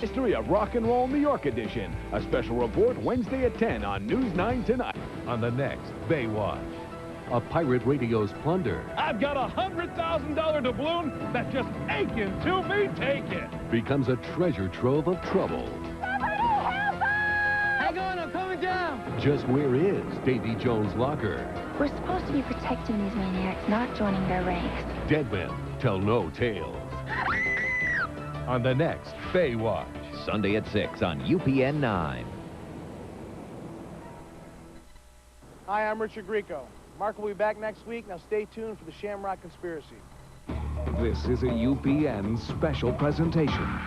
History of Rock and Roll New York edition. A special report Wednesday at 10 on News 9 Tonight. On the next Baywatch, a pirate radio's plunder I've got a $100,000 doubloon that's just aching to be taken. becomes a treasure trove of trouble. Hang on, I'm coming down. Just where is Davy Jones' locker? We're supposed to be protecting these maniacs, not joining their ranks. Dead men tell no tales. On the next Baywatch. Sunday at 6 on UPN9. Hi, I'm Richard Grieco. Mark will be back next week. Now stay tuned for the Shamrock Conspiracy. This is a UPN special presentation.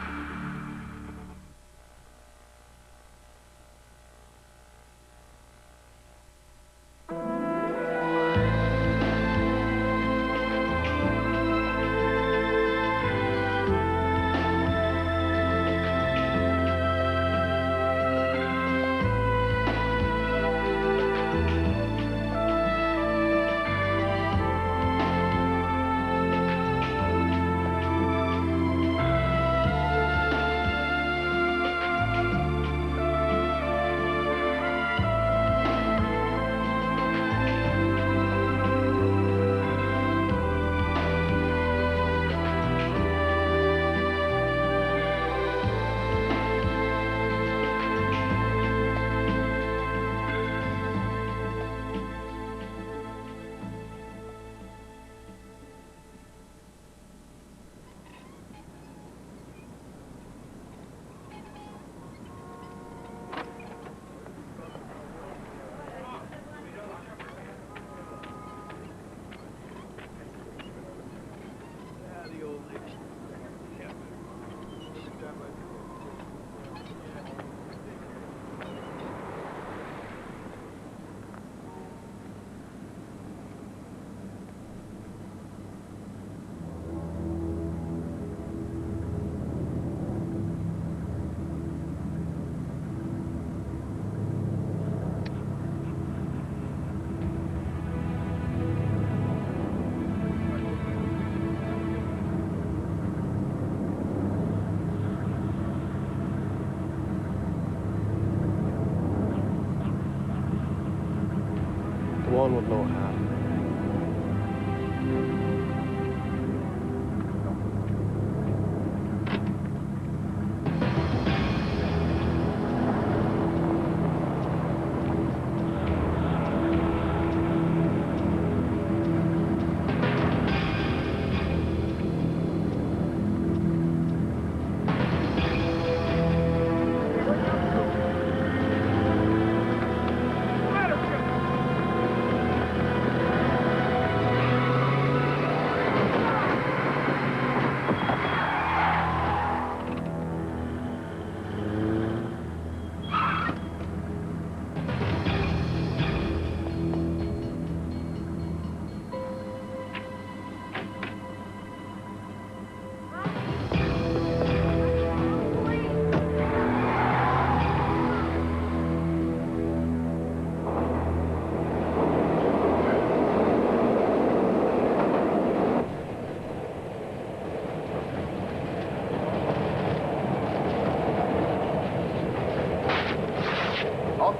One with no hat.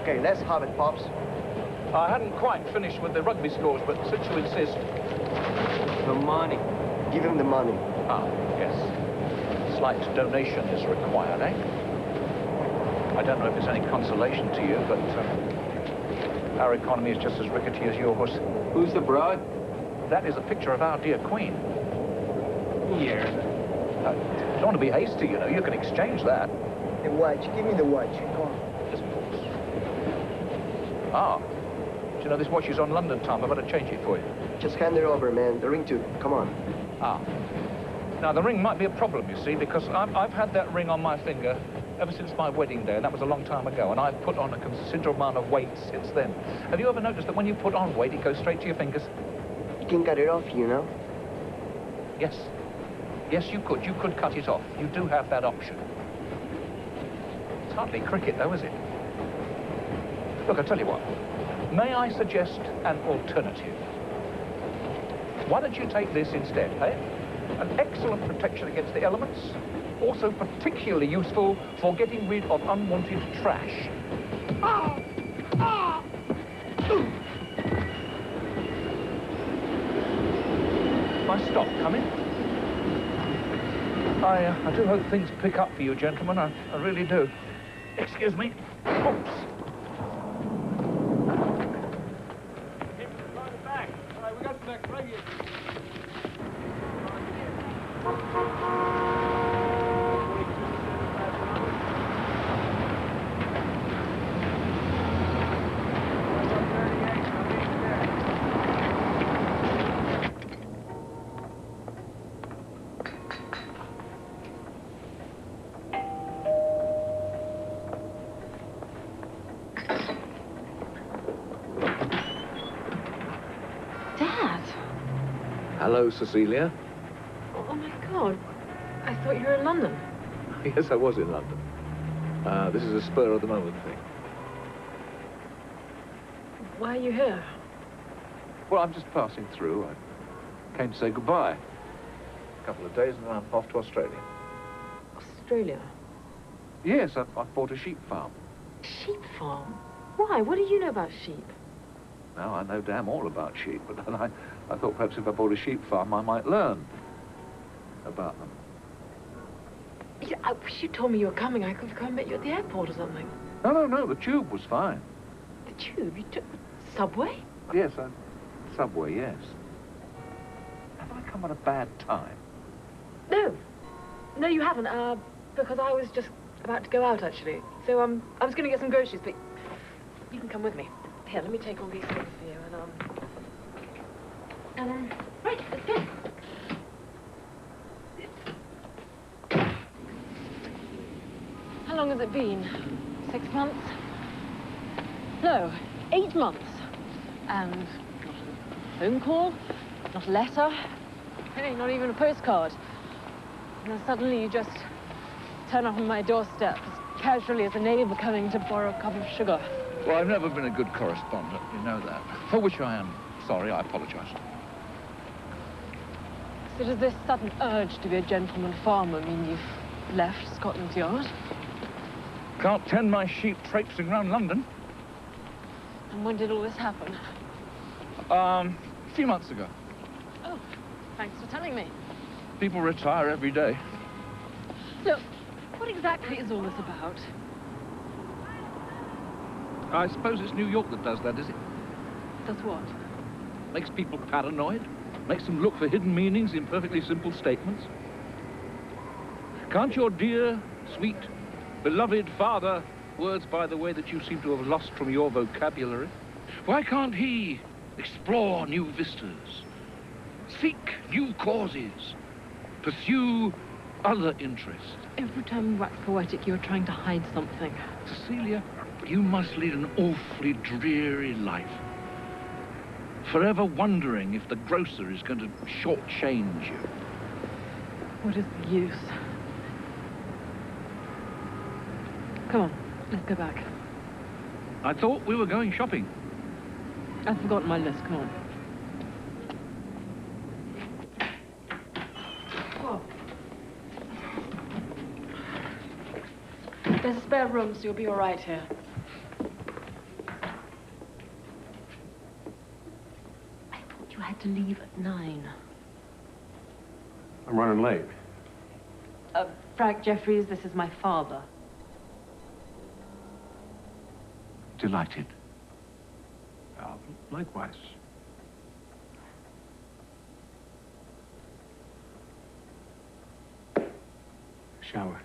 Okay, let's have it, Pops. I hadn't quite finished with the rugby scores, but since you insist... The money. Give him the money. Ah, yes. Slight donation is required, eh? I don't know if it's any consolation to you, but our economy is just as rickety as yours. Who's the broad? That is a picture of our dear Queen. Here. Don't want to be hasty, you know. You can exchange that. The watch. Give me the watch. Come on. Yes, of course. Ah. Do you know this watch is on London time? I better change it for you. Just hand it over, man. The ring too. Come on. Ah. Now, the ring might be a problem, you see, because I've had that ring on my finger ever since my wedding day, and that was a long time ago, and I've put on a considerable amount of weight since then. Have you ever noticed that when you put on weight, it goes straight to your fingers? You can cut it off, you know? Yes. Yes, you could. You could cut it off. You do have that option. It's hardly cricket, though, is it? Look, I'll tell you what. May I suggest an alternative? Why don't you take this instead, eh? An excellent protection against the elements. Also particularly useful for getting rid of unwanted trash. Ah! Ah! Ooh. My stop coming. I do hope things pick up for you, gentlemen. I really do. Excuse me. Oops. Back. All right, we got the back right here. Hello, Cecilia. Oh, my God. I thought you were in London. Yes, I was in London. This is a spur-of-the-moment thing. Why are you here? Well, I'm just passing through. I came to say goodbye. A couple of days and then I'm off to Australia. Australia? Yes, I've bought a sheep farm. Sheep farm? Why? What do you know about sheep? Now, I know damn all about sheep, but then I thought perhaps if I bought a sheep farm, I might learn about them. Yeah, I wish you told me you were coming. I could have come and met you at the airport or something. No, the tube was fine. The tube? You took subway? Yes, subway, yes. Have I come at a bad time? No. No, you haven't, because I was just about to go out, actually. So, I was going to get some groceries, but you can come with me. Here, let me take all these things for you, and, right, let's go. How long has it been? 6 months? No, 8 months. And not a phone call, not a letter, hey, not even a postcard. And then suddenly you just turn up on my doorstep as casually as a neighbor coming to borrow a cup of sugar. Well, I've never been a good correspondent, you know that. For which I am sorry, I apologize. So does this sudden urge to be a gentleman farmer mean you've left Scotland Yard? Can't tend my sheep traipsing around London. And when did all this happen? A few months ago. Oh, thanks for telling me. People retire every day. Look, what exactly is all this about? I suppose it's New York that does that, is it? Does what? Makes people paranoid, makes them look for hidden meanings in perfectly simple statements. Can't your dear, sweet, beloved father, words, by the way, that you seem to have lost from your vocabulary, why can't he explore new vistas, seek new causes, pursue other interests? Every time you wax poetic, you're trying to hide something. Cecilia, you must lead an awfully dreary life. Forever wondering if the grocer is going to shortchange you. What is the use? Come on, let's go back. I thought we were going shopping. I've forgotten my list, come on. Oh. There's a spare room, so you'll be all right here. I thought you had to leave at 9. I'm running late. Frank Jeffries, this is my father. Delighted. Likewise. Shower.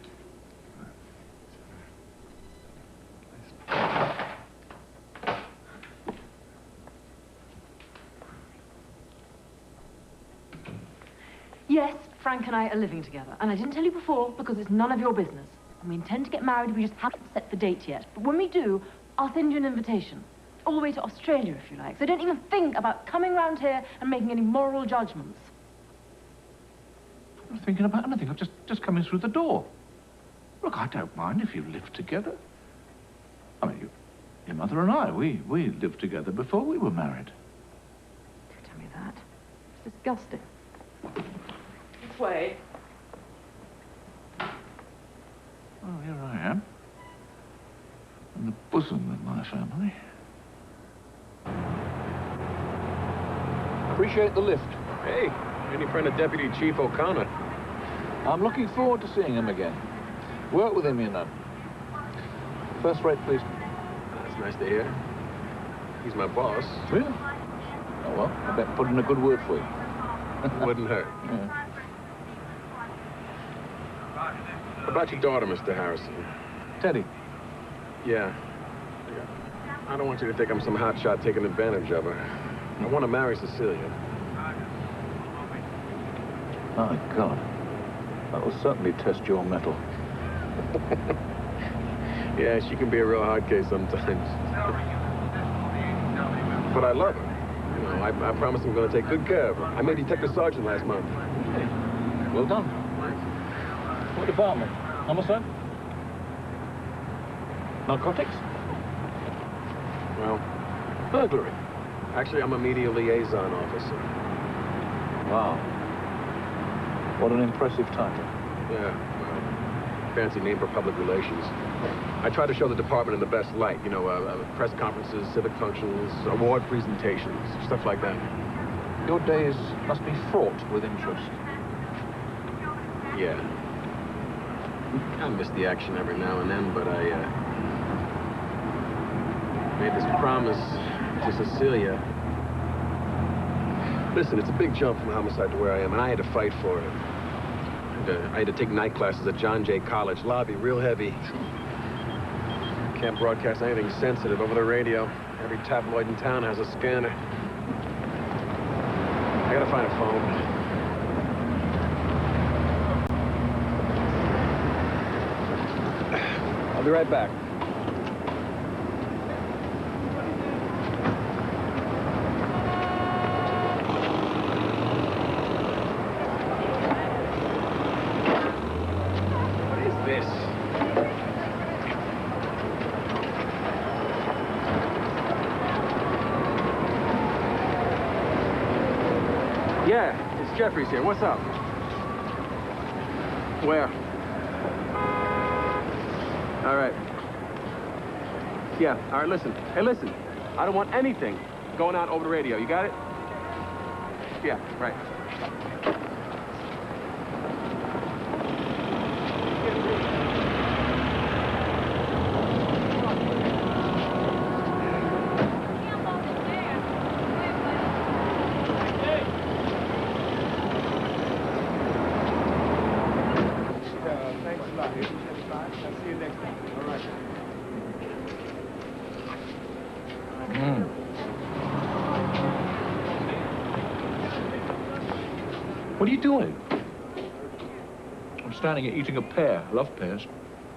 Yes, Frank and I are living together. And I didn't tell you before because it's none of your business. And we intend to get married, we just haven't set the date yet. But when we do, I'll send you an invitation. All the way to Australia, if you like. So don't even think about coming round here and making any moral judgments. I'm not thinking about anything. I've just come in through the door. Look, I don't mind if you live together. I mean, your mother and I, we lived together before we were married. Don't tell me that. It's disgusting. This way. bosom with my family. Appreciate the lift. Hey, any friend of Deputy Chief O'Connor? I'm looking forward to seeing him again. Work with him, you know. First-rate policeman. That's nice to hear. He's my boss. Really? Oh, well, I bet put in a good word for you. Wouldn't hurt. Yeah. What about your daughter, Mr. Harrison? Teddy. Yeah. I don't want you to think I'm some hotshot taking advantage of her. I want to marry Cecilia. My God. That will certainly test your mettle. Yeah, she can be a real hard case sometimes. But I love her. You know, I promise I'm going to take good care of her. I made Detective Sergeant last month. Well done. What department? Homicide? Narcotics? Well, burglary. Actually, I'm a media liaison officer. Wow. What an impressive title. Yeah, well, fancy name for public relations. I try to show the department in the best light. You know, press conferences, civic functions, award presentations, stuff like that. Your days must be fraught with interest. Yeah. I miss the action every now and then, but I made this promise to Cecilia. Listen, it's a big jump from homicide to where I am, and I had to fight for it. I had to take night classes at John Jay College. Lobby, real heavy. Can't broadcast anything sensitive over the radio. Every tabloid in town has a scanner. I gotta find a phone. I'll be right back. What is this? Yeah, it's Jeffries here. What's up? Where? All right. Yeah, all right, listen. Hey, listen. I don't want anything going out over the radio. You got it? Yeah, right. Thanks a lot. I'll see you next time. All right. What are you doing? I'm standing here eating a pear. I love pears.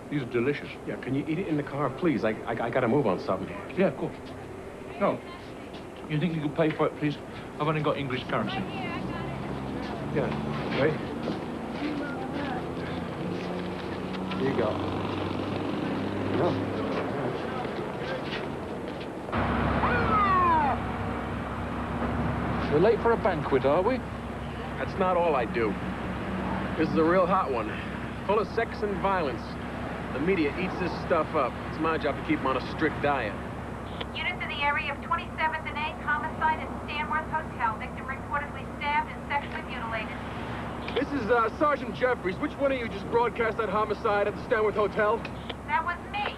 These are delicious. Yeah, can you eat it in the car, please? I gotta move on something. Yeah, of course. No. You think you could pay for it, please? I've only got English currency. Yeah, right? Here you go. No. We're late for a banquet, are we? That's not all I do. This is a real hot one. Full of sex and violence. The media eats this stuff up. It's my job to keep them on a strict diet. Units in the area of 27th and 8th, homicide at Stanworth Hotel. Victim reportedly stabbed and sexually mutilated. This is Sergeant Jeffries. Which one of you just broadcast that homicide at the Stanworth Hotel? That was me.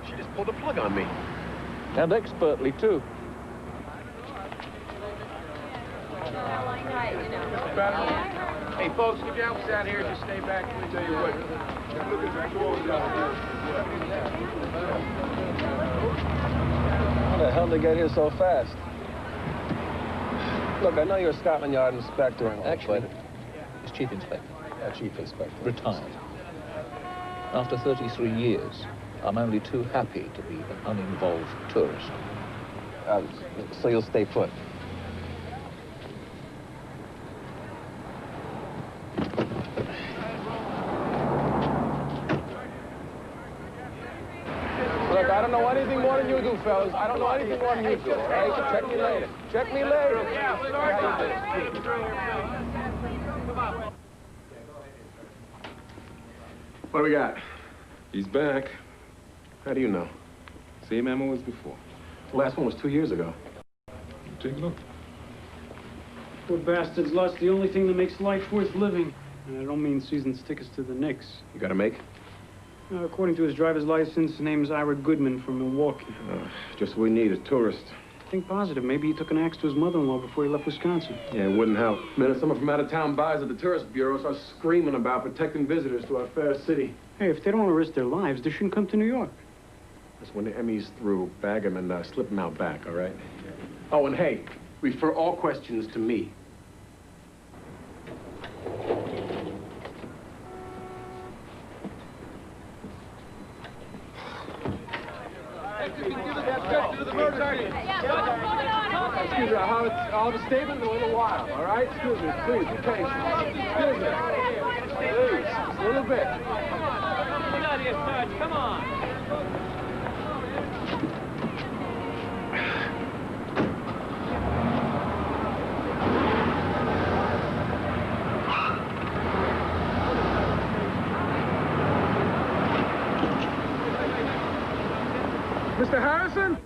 She just pulled the plug on me. And expertly, too. Hey, folks, if you help us out here, just stay back. Let me tell you what. How the hell did they get here so fast? Look, I know you're a Scotland Yard inspector. Actually, he's chief inspector. Chief inspector. Retired. After 33 years, I'm only too happy to be an uninvolved tourist. So you'll stay put? Look, I don't know anything more than you do, fellas. I don't know anything more than you do. Hey, check me later. Check me later. What do we got? He's back. How do you know? Same ammo as before. The last one was 2 years ago. Take a look. Poor bastards lost the only thing that makes life worth living. And I don't mean season tickets to the Knicks. You got a make? According to his driver's license, his name is Ira Goodman from Milwaukee. Just what we need, a tourist. Think positive. Maybe he took an axe to his mother-in-law before he left Wisconsin. Yeah, it wouldn't help. The minute someone from out of town buys at the tourist bureau, starts screaming about protecting visitors to our fair city. Hey, if they don't want to risk their lives, they shouldn't come to New York. That's when the Emmy's through. Bag him and slip him out back, all right? Oh, and hey, refer all questions to me. Excuse me, I'll have a statement in a little while, all right? Excuse me, please, be patient. Excuse me. Please, just a little bit. Get out of here, Sarge, come on. Mr. Harrison?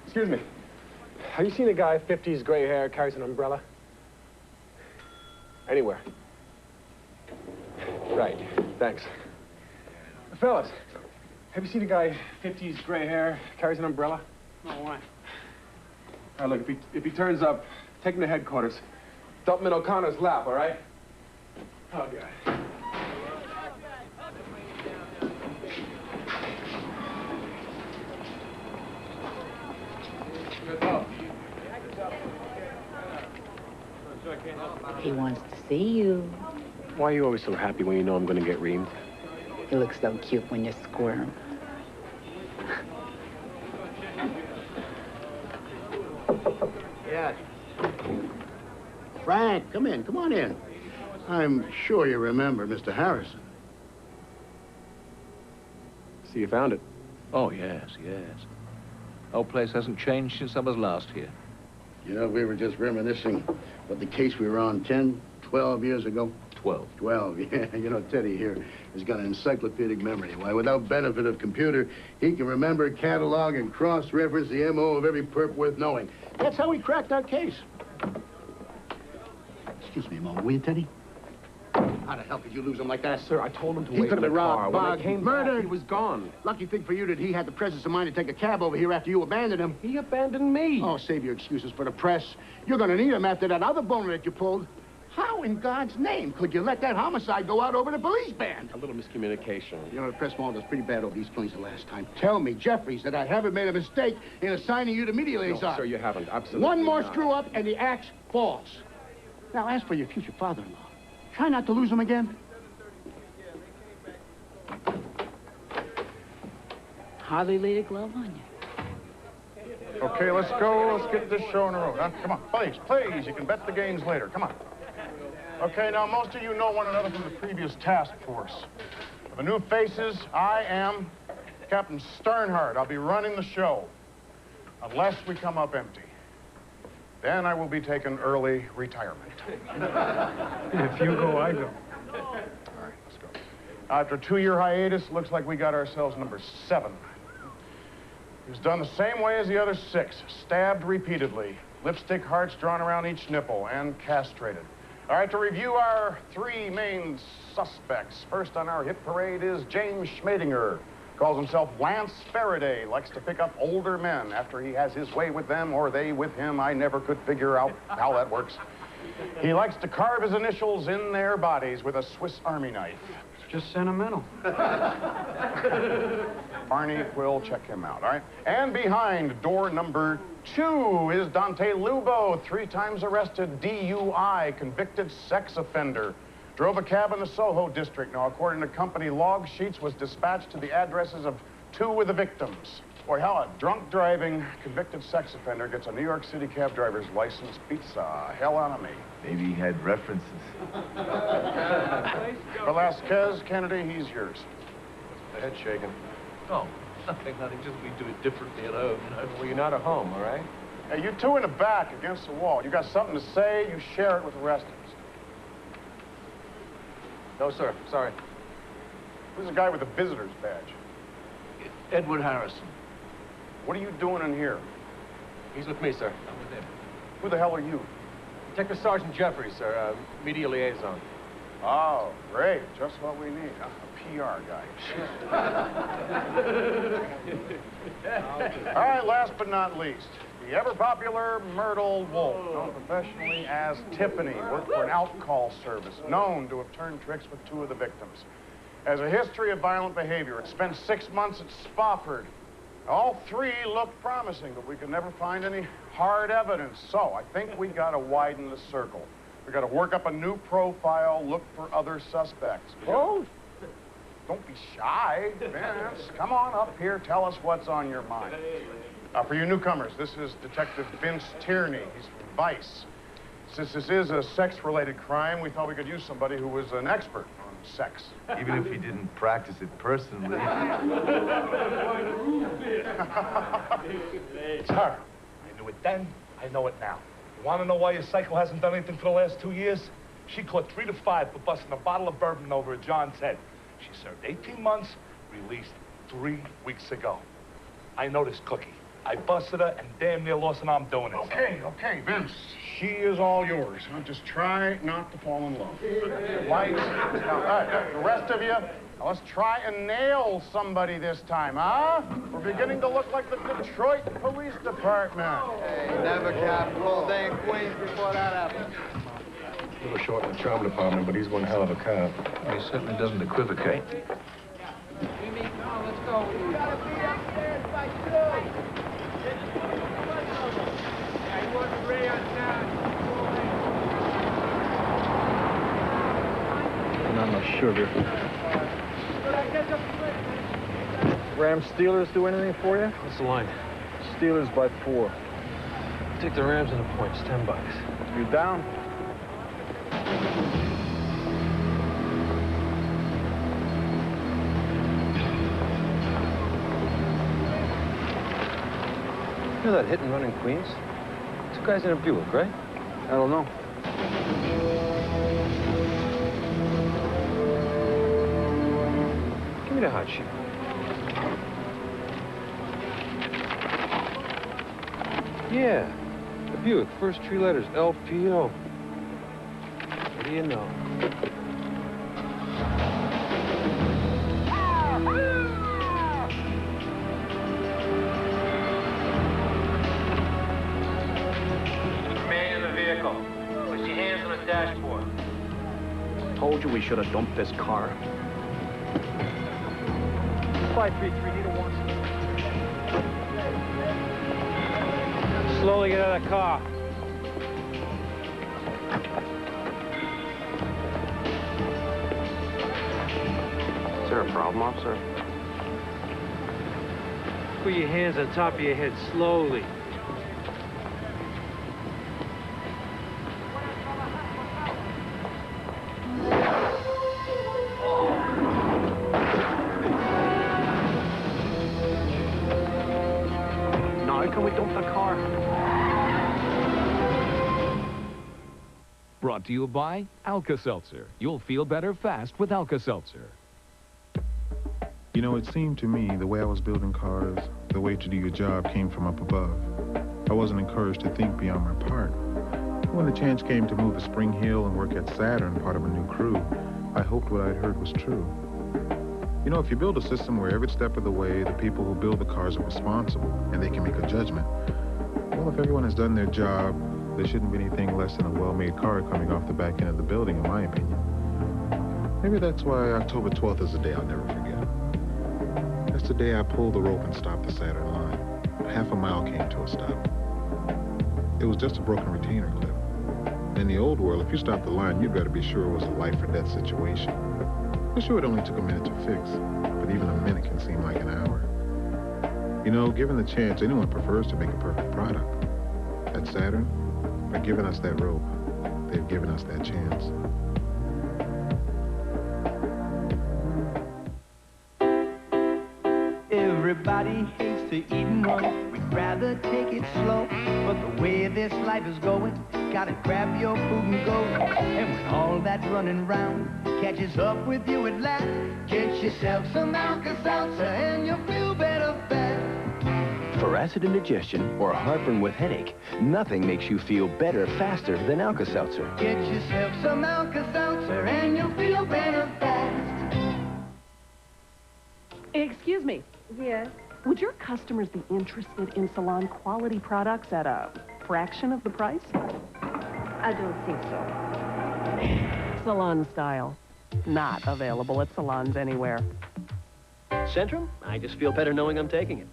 Excuse me. Have you seen a guy, 50s, gray hair, carries an umbrella? Anywhere. Right. Thanks. Fellas, have you seen a guy, 50s, gray hair, carries an umbrella? No, why? All right, look, if he turns up, take him to headquarters. Dump him in O'Connor's lap, all right? Oh, God. He wants to see you. Why are you always so happy when you know I'm going to get reamed? You look so cute when you squirm. Yes. Frank, come in. Come on in. I'm sure you remember Mr. Harrison. See, you found it. Oh, yes, yes. Old place hasn't changed since I was last here. You know, we were just reminiscing about the case we were on 10, 12 years ago. 12. 12, yeah. You know, Teddy here has got an encyclopedic memory. Why, without benefit of computer, he can remember, catalog, and cross-reference the M.O. of every perp worth knowing. That's how we cracked our case. Excuse me a moment, will you, Teddy? How the hell could you lose him like that? Sir, I told him to He wait could in have the been car. robbed, When I bugged, came murdered. back, he was gone. Lucky thing for you that he had the presence of mind to take a cab over here after you abandoned him. He abandoned me. Oh, save your excuses for the press. You're going to need him after that other boner that you pulled. How in God's name could you let that homicide go out over the police band? A little miscommunication. You know, the press wanted us pretty bad over these claims the last time. Tell me, Jeffries, that I haven't made a mistake in assigning you to media liaison. No, sir, you haven't. Absolutely One more not. screw up and the axe falls. Now, as for your future father-in-law, try not to lose him again. Hardly laid a glove on you. Okay, let's go. Let's get this show on the road. Huh? Come on, please, please. You can bet the games later. Come on. Okay, now, most of you know one another from the previous task force. For the new faces, I am Captain Sternhardt. I'll be running the show, unless we come up empty. Then I will be taking early retirement. If you go, I go. All right, let's go. After a 2-year hiatus, looks like we got ourselves number 7. He was done the same way as the other 6, stabbed repeatedly, lipstick hearts drawn around each nipple, and castrated. All right, to review our 3 main suspects. First on our hit parade is James Schmadinger. Calls himself Lance Faraday, likes to pick up older men after he has his way with them or they with him. I never could figure out how that works. He likes to carve his initials in their bodies with a Swiss Army knife. It's just sentimental. Barney will check him out, all right? And behind door number 2 is Dante Lubo, 3 times arrested, DUI, convicted sex offender. Drove a cab in the Soho district. Now, according to company log sheets, was dispatched to the addresses of 2 of the victims. Boy, how a drunk driving convicted sex offender gets a New York City cab driver's license beats the hell out of me. Maybe he had references. Velasquez, Kennedy, he's yours. The head shaking. Oh, nothing. Just we do it differently at home, you know. Well, you're not at home, all right? Hey, you 2 in the back against the wall. You got something to say, you share it with the rest of us. No, sir. Sorry. Who's the guy with the visitor's badge? Edward Harrison. What are you doing in here? He's with me, sir. I'm with him. Who the hell are you? Detective Sergeant Jeffries, sir. Media liaison. Oh, great. Just what we need. A PR guy. All right, last but not least, the ever-popular Myrtle Wolf, known professionally as Tiffany, worked for an out-call service, known to have turned tricks with 2 of the victims. Has a history of violent behavior. It spent 6 months at Spofford. All 3 looked promising, but we could never find any hard evidence. So I think we got to widen the circle. We got to work up a new profile, look for other suspects. Oh, don't be shy, Vince. Come on up here, tell us what's on your mind. For you newcomers, this is Detective Vince Tierney. He's from Vice. Since this is a sex-related crime, we thought we could use somebody who was an expert on sex. Even if he didn't practice it personally. Sir, I knew it then, I know it now. You want to know why your psycho hasn't done anything for the last 2 years? She caught 3 to 5 for busting a bottle of bourbon over at John's head. She served 18 months, released 3 weeks ago. I know this cookie. I busted her and damn near lost an arm doing it. Okay, Vince. She is all yours. Now just try not to fall in love. Lights. Now, all right, the rest of you, now let's try and nail somebody this time, huh? We're beginning to look like the Detroit Police Department. Hey, never capped all day in Queens before that happened. A little short in the charm department, but he's one hell of a cop. He certainly doesn't equivocate. Let's go. Not much sugar. Rams Steelers do anything for you? What's the line? Steelers by 4. Take the Rams and the points, $10. You down? You know that hit and run in Queens? 2 guys in a Buick, right? I don't know. Give me the hot sheet. Yeah, the Buick, first 3 letters, LPO. What do you know? Man in the vehicle. Put your hands on the dashboard. Told you we should have dumped this car. 533, need a 1. Slowly get out of the car. Is there a problem, officer? Put your hands on top of your head, slowly. Can we dump the car? Brought to you by Alka-Seltzer. You'll feel better fast with Alka-Seltzer. You know, it seemed to me the way I was building cars, the way to do your job came from up above. I wasn't encouraged to think beyond my part. When the chance came to move to Spring Hill and work at Saturn, part of a new crew, I hoped what I'd heard was true. You know, if you build a system where every step of the way, the people who build the cars are responsible and they can make a judgment, well, if everyone has done their job, there shouldn't be anything less than a well-made car coming off the back end of the building, in my opinion. Maybe that's why October 12th is a day I'll never forget. That's the day I pulled the rope and stopped the Saturn line. Half a mile came to a stop. It was just a broken retainer clip. In the old world, if you stopped the line, you'd better be sure it was a life-or-death situation. For sure, it only took a minute to fix, but even a minute can seem like an hour. You know, given the chance, anyone prefers to make a perfect product. At Saturn, by giving us that rope, they've given us that chance. Everybody hates used to eating one. We'd rather take it slow, but the way this life is going, gotta grab your food and go. And when all that running round catches up with you at last, get yourself some Alka-Seltzer and you'll feel better fast. For acid indigestion or heartburn with headache, nothing makes you feel better faster than Alka-Seltzer. Get yourself some Alka-Seltzer and you'll feel better fast. Excuse me. Yes? Would your customers be interested in salon quality products at a fraction of the price? I don't think so. Salon style. Not available at salons anywhere. Centrum? I just feel better knowing I'm taking it.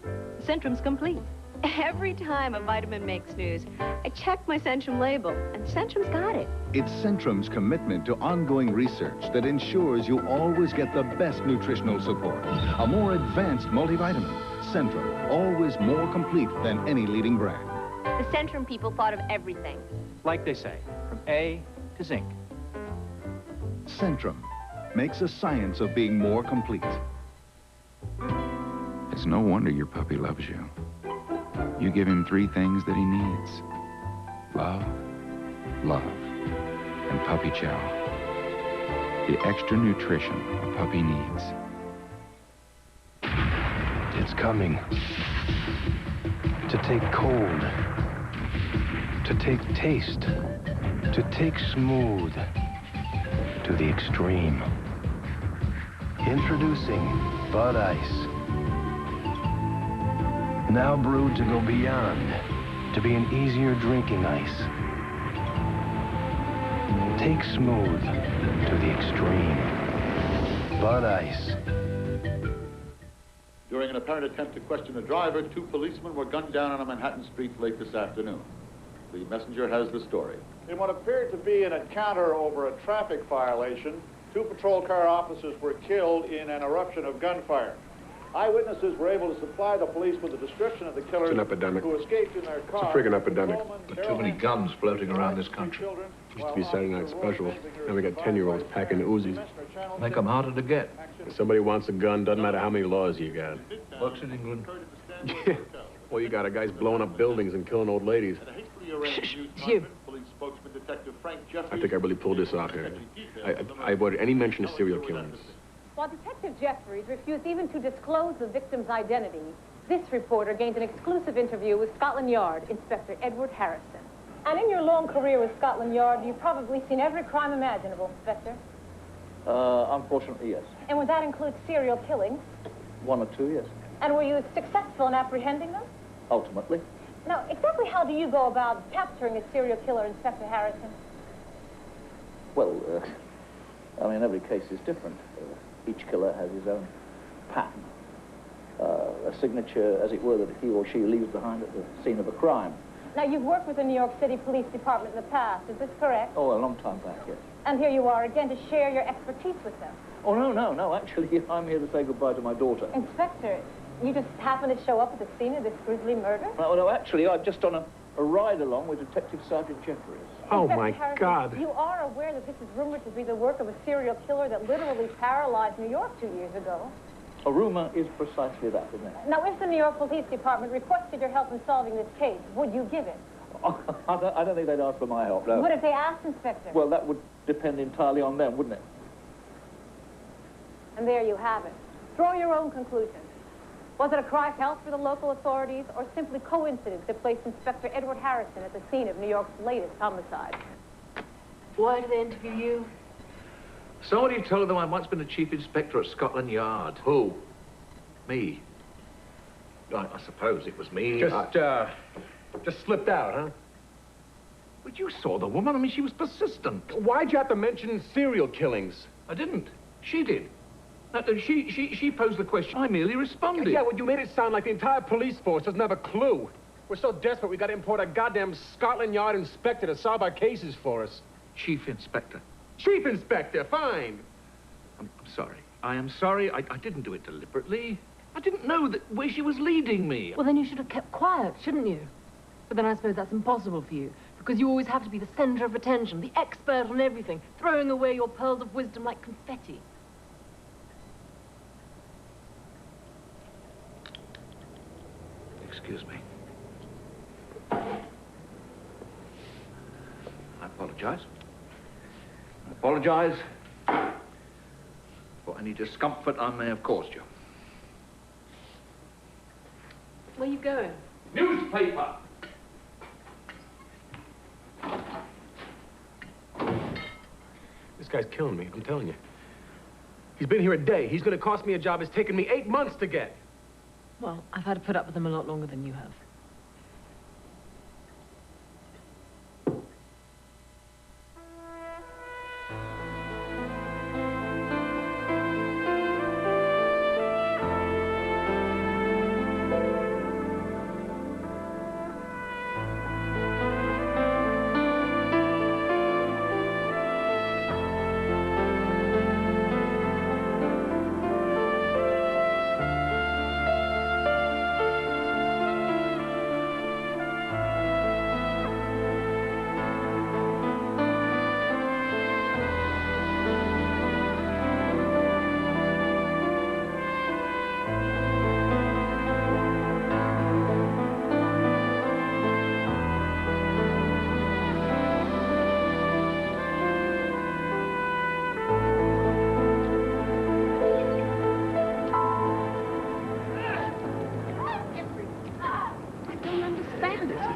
Centrum's complete. Every time a vitamin makes news, I check my Centrum label, and Centrum's got it. It's Centrum's commitment to ongoing research that ensures you always get the best nutritional support. A more advanced multivitamin. Centrum, always more complete than any leading brand. The Centrum people thought of everything. Like they say, from A to zinc. Centrum makes a science of being more complete. It's no wonder your puppy loves you. You give him 3 things that he needs. Love, love, and puppy chow. The extra nutrition a puppy needs. It's coming. To take cold. To take taste. To take smooth. To the extreme. Introducing Bud Ice. Now brewed to go beyond, to be an easier drinking ice. Take smooth to the extreme. Bud Ice. During an apparent attempt to question a driver, 2 policemen were gunned down on a Manhattan street late this afternoon. The messenger has the story. In what appeared to be an encounter over a traffic violation, 2 patrol car officers were killed in an eruption of gunfire. Eyewitnesses were able to supply the police with a description of the killers It's an epidemic. who escaped in their car. It's a friggin' epidemic. There are too many guns floating around this country. Used to be Saturday Night Special. Now we got 10-year-olds packing Uzis. Make them harder to get. If somebody wants a gun, doesn't matter how many laws you got. Works in England. Yeah. Well, you got a guy's blowing up buildings and killing old ladies. You. I think I really pulled this off here. I avoided any mention of serial killings. While Detective Jeffries refused even to disclose the victim's identity, this reporter gained an exclusive interview with Scotland Yard Inspector Edward Harrison. And in your long career with Scotland Yard, you've probably seen every crime imaginable, Inspector. Unfortunately, yes. And would that include serial killings? 1 or 2, yes. And were you successful in apprehending them? Ultimately. Now, exactly how do you go about capturing a serial killer, Inspector Harrison? Well, I mean, every case is different. Each killer has his own pattern. A signature, as it were, that he or she leaves behind at the scene of a crime. Now, you've worked with the New York City Police Department in the past. Is this correct? Oh, a long time back, yes. And here you are again to share your expertise with them. Oh, no. Actually, I'm here to say goodbye to my daughter. Inspector, you just happened to show up at the scene of this grisly murder? No, actually, I'm just on a ride-along with Detective Sergeant Jeffries. Oh, Inspector my Harrison, God. You are aware that this is rumored to be the work of a serial killer that literally paralyzed New York 2 years ago. A rumor is precisely that, isn't it? Now, if the New York Police Department requested your help in solving this case, would you give it? I don't think they'd ask for my help, no. What if they asked, Inspector? Well, that would depend entirely on them, wouldn't it? And there you have it. Draw your own conclusions. Was it a cry for help for the local authorities, or simply coincidence that placed Inspector Edward Harrison at the scene of New York's latest homicide? Why did they interview you? Somebody told them I'd once been a chief inspector at Scotland Yard. Who? Me. I suppose it was me. Just slipped out, huh? But you saw the woman. I mean, she was persistent. Why'd you have to mention serial killings? I didn't. She did. She posed the question. I merely responded. Yeah, well, you made it sound like the entire police force doesn't have a clue. We're so desperate we got to import a goddamn Scotland Yard inspector to solve our cases for us. Chief inspector. Chief inspector, fine. I'm sorry. I am sorry. I didn't do it deliberately. I didn't know where she was leading me. Well, then you should have kept quiet, shouldn't you? But then I suppose that's impossible for you, because you always have to be the center of attention, the expert on everything, throwing away your pearls of wisdom like confetti. Excuse me. I apologize. I apologize for any discomfort I may have caused you. Where are you going? Newspaper! This guy's killing me, I'm telling you. He's been here a day. He's gonna cost me a job it's taken me 8 months to get. Well, I've had to put up with them a lot longer than you have.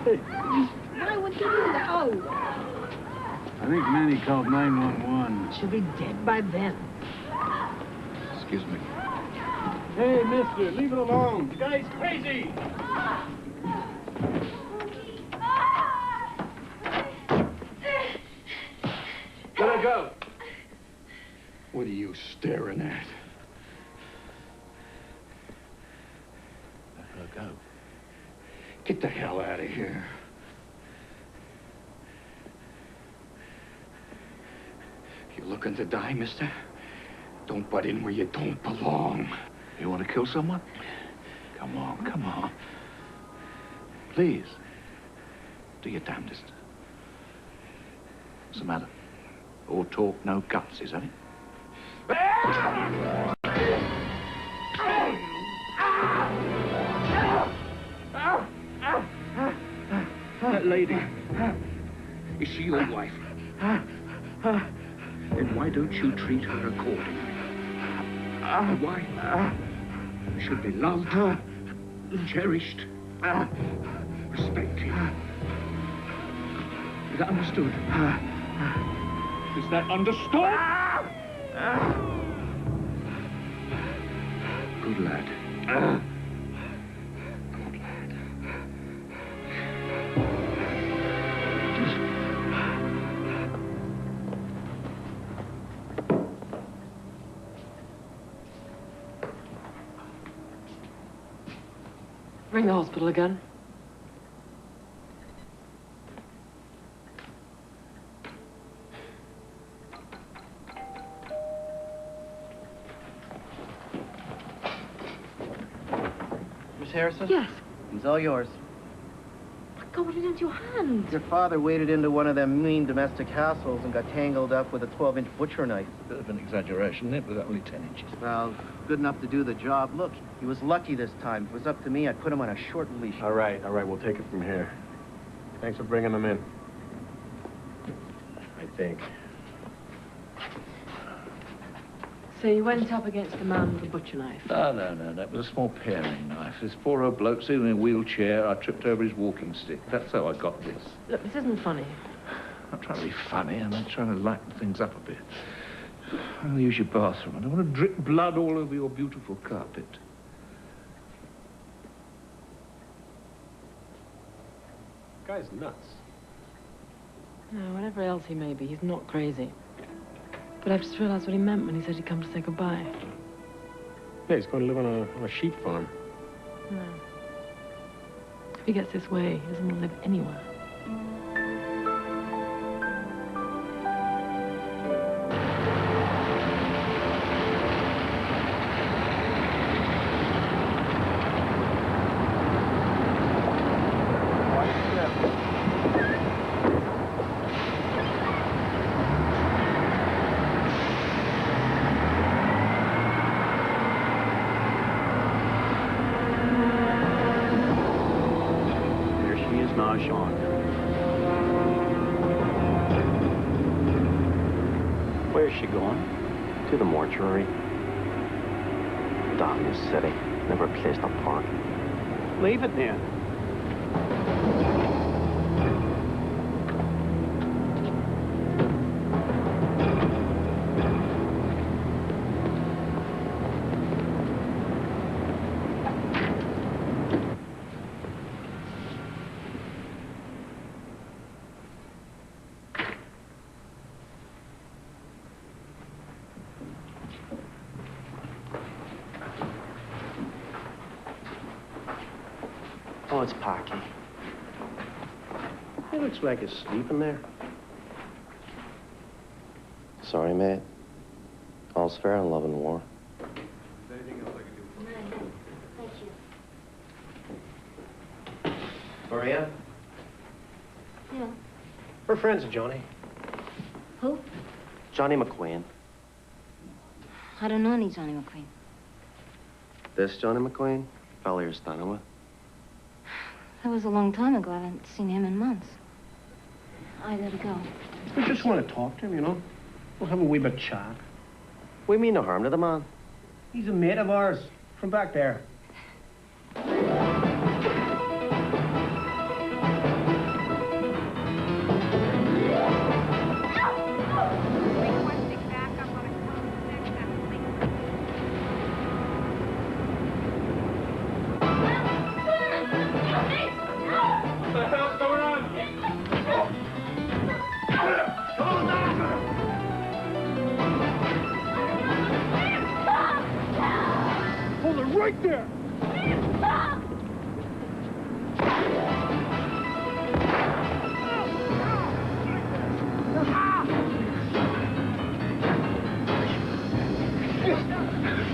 Why would you do that? Oh. I think Manny called 911. She'll be dead by then. Excuse me. Hey, mister, leave it alone. The guy's crazy. Let her go. What are you staring at? Let her go. Get the hell out of here. You looking to die, mister? Don't butt in where you don't belong. You want to kill someone? Come on, come on. Please. Do your damnedest. What's the matter? All talk, no guts, is that it? That lady, is she your wife? Then why don't you treat her accordingly? A wife should be loved, cherished, respected. Is that understood? Is that understood? Good lad. Ring the hospital again. Miss Harrison? Yes. It's all yours. God, what did you do to your hand? Your father waded into one of them mean domestic hassles and got tangled up with a 12-inch butcher knife. Bit of an exaggeration, it was only 10 inches. Well, good enough to do the job. Look, he was lucky this time. If it was up to me, I'd put him on a short leash. All right, we'll take it from here. Thanks for bringing them in. I think. So you went up against the man with the butcher knife? No, that was a small paring knife. This poor old bloke sitting in a wheelchair, I tripped over his walking stick. That's how I got this. Look, this isn't funny. I'm not trying to be funny, I'm not trying to lighten things up a bit. I'll use your bathroom. I don't want to drip blood all over your beautiful carpet. Guy's nuts. No, whatever else he may be, he's not crazy. But I've just realized what he meant when he said he'd come to say goodbye. Yeah, he's going to live on a sheep farm. No. If he gets this way, he doesn't want to live anywhere. Now, Sean. Where's she going? To the mortuary. Down in the city. Never a place to park. Leave it then. Oh, it's Pocky. He looks like he's sleeping there. Sorry, mate. All's fair in love and war. Anything else I can do for you? Thank you. Maria? Yeah. We're friends of Johnny. Who? Johnny McQueen. I don't know any Johnny McQueen. This Johnny McQueen? Fella you're standing with. That was a long time ago. I haven't seen him in months. I gotta go. We just want to talk to him, you know. We'll have a wee bit of chat. We mean no harm to the man. He's a mate of ours from back there. Right there!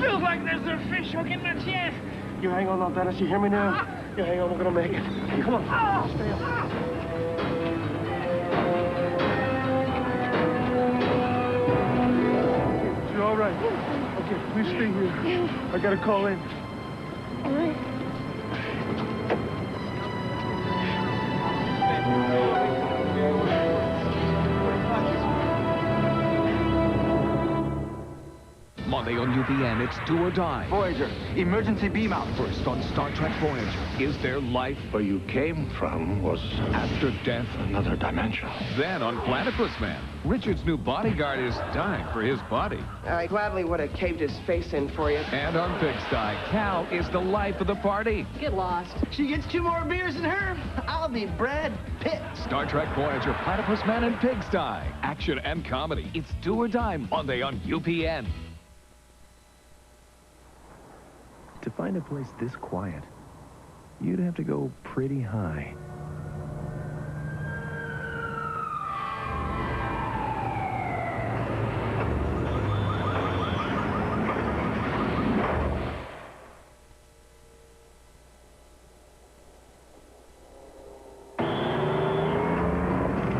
Feels like there's a fish hook in my chest. You hang on now, Dennis. You hear me now? You hang on. We're gonna make it. Come on. Stay up. You're all right. Okay, please stay here. I gotta call in. All right. Monday on UPN, it's Do or Die. Voyager, emergency beam out. First on Star Trek Voyager, is there life Where you came from was after death? another dimension. Then on Platypus Man, Richard's new bodyguard is dying for his body. I gladly would have caved his face in for you. And on Pigsty, Cal is the life of the party. Get lost. She gets 2 more beers than her. I'll be Brad Pitt. Star Trek Voyager, Platypus Man, and Pigsty. Action and comedy. It's Do or Die Monday on UPN. To find a place this quiet, you'd have to go pretty high.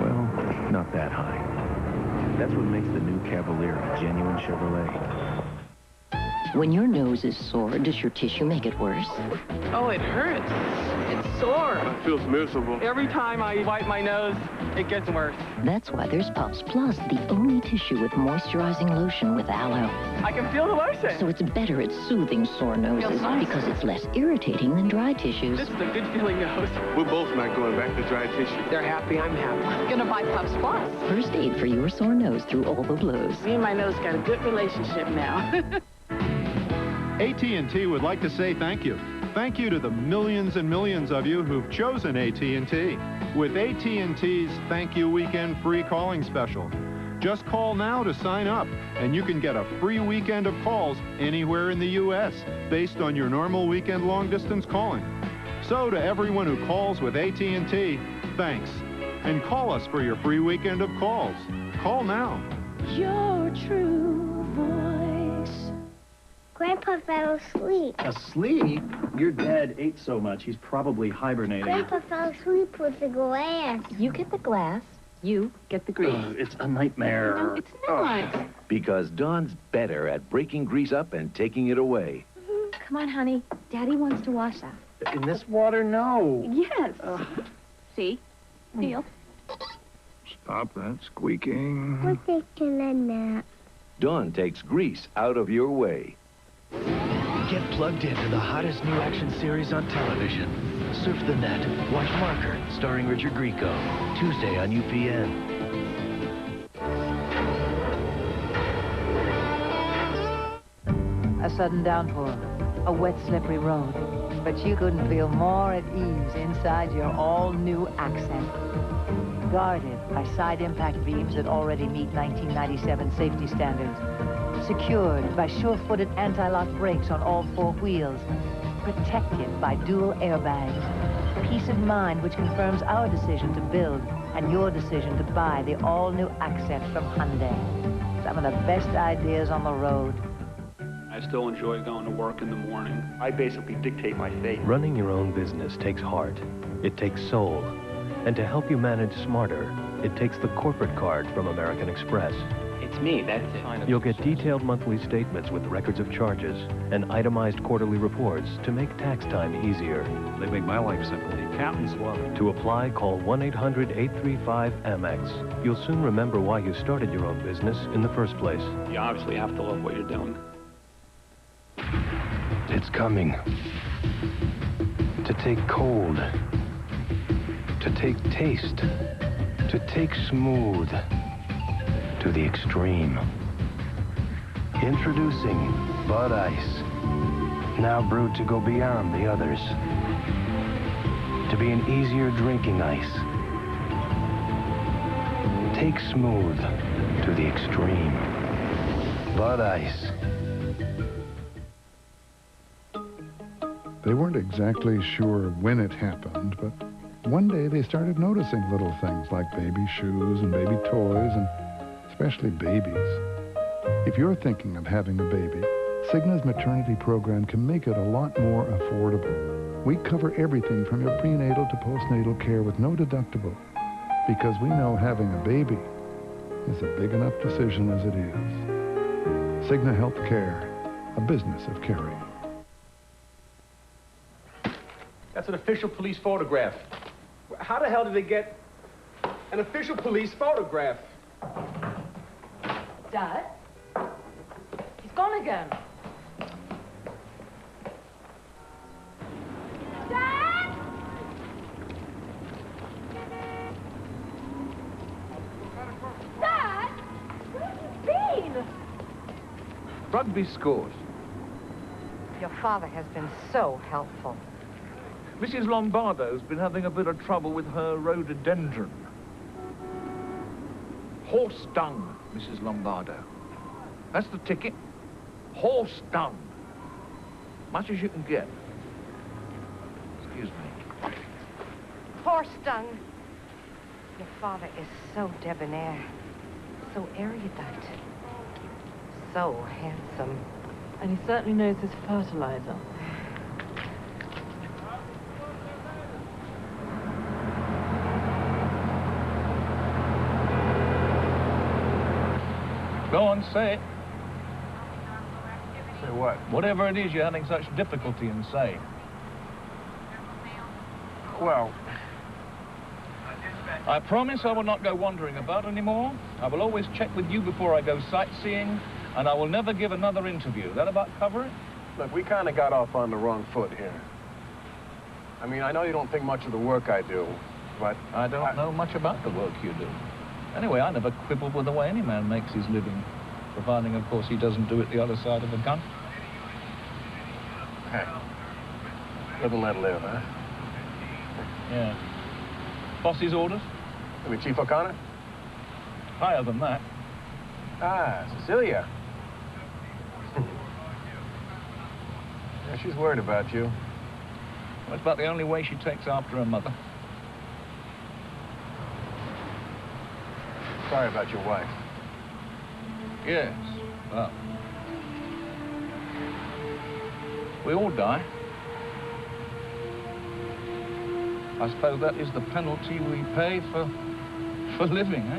Well, not that high. That's what makes the new Cavalier a genuine Chevrolet. When your nose is sore, does your tissue make it worse? Oh, it hurts. It's sore. It feels miserable. Every time I wipe my nose, it gets worse. That's why there's Puffs Plus, the only tissue with moisturizing lotion with aloe. I can feel the lotion. So it's better at soothing sore noses Feels nice. because it's less irritating than dry tissues. This is a good feeling nose. We're both not going back to dry tissue. They're happy, I'm happy. I'm gonna buy Puffs Plus. First aid for your sore nose through all the blows. Me and my nose got a good relationship now. AT&T would like to say thank you. Thank you to the millions and millions of you who've chosen AT&T. With AT&T's Thank You Weekend Free Calling Special. Just call now to sign up, and you can get a free weekend of calls anywhere in the U.S. based on your normal weekend long-distance calling. So to everyone who calls with AT&T, thanks. And call us for your free weekend of calls. Call now. Your true voice. Grandpa fell asleep. Asleep? Your dad ate so much, he's probably hibernating. Grandpa fell asleep with the glass. You get the glass, you get the grease. It's a nightmare. No, it's not. Because Dawn's better at breaking grease up and taking it away. Come on, honey. Daddy wants to wash that. In this water, no. Yes. See? Deal. Stop that squeaking. We're taking a nap. Dawn takes grease out of your way. Get plugged into the hottest new action series on television. Surf the net. Watch Marker, starring Richard Grieco. Tuesday on UPN. A sudden downpour. A wet, slippery road. But you couldn't feel more at ease inside your all-new Accent. Guarded by side impact beams that already meet 1997 safety standards. Secured by sure-footed anti-lock brakes on all four wheels. Protected by dual airbags. Peace of mind which confirms our decision to build and your decision to buy the all-new Accent from Hyundai. Some of the best ideas on the road. I still enjoy going to work in the morning. I basically dictate my fate. Running your own business takes heart. It takes soul. And to help you manage smarter, it takes the corporate card from American Express. It's me, that's it. You'll get detailed monthly statements with records of charges and itemized quarterly reports to make tax time easier. They make my life simple. The accountants love it. To apply, call 1-800-835-AMEX. You'll soon remember why you started your own business in the first place. You obviously have to love what you're doing. It's coming. To take cold. To take taste. To take smooth. To the extreme. Introducing Bud Ice. Now brewed to go beyond the others. To be an easier drinking ice. Take smooth to the extreme. Bud Ice. They weren't exactly sure when it happened, but one day they started noticing little things like baby shoes and baby toys, and especially babies. If you're thinking of having a baby, Cigna's maternity program can make it a lot more affordable. We cover everything from your prenatal to postnatal care with no deductible, because we know having a baby is a big enough decision as it is. Cigna Healthcare, a business of caring. That's an official police photograph. How the hell did they get an official police photograph? Dad? He's gone again. Dad! Dad! Where have you been? Rugby scores. Your father has been so helpful. Mrs. Lombardo's been having a bit of trouble with her rhododendron. Horse dung, Mrs. Lombardo. That's the ticket. Horse dung. Much as you can get. Excuse me. Horse dung. Your father is so debonair, so erudite, so handsome. And he certainly knows his fertilizer. Go on, say it. Say what? Whatever it is you're having such difficulty in saying. Well, I promise I will not go wandering about anymore. I will always check with you before I go sightseeing, and I will never give another interview. That about cover it? look, we kind of got off on the wrong foot here. I mean, I know you don't think much of the work I do, but... I don't know much about the work you do. Anyway, I never quibble with the way any man makes his living, providing, of course, he doesn't do it the other side of a gun. Hey, live and let live, huh? Yeah. Boss's orders? I mean, Chief O'Connor? Higher than that. Ah, Cecilia. Yeah, she's worried about you. Well, it's about the only way she takes after her mother. Sorry about your wife. Yes, well... we all die. I suppose that is the penalty we pay for living, eh?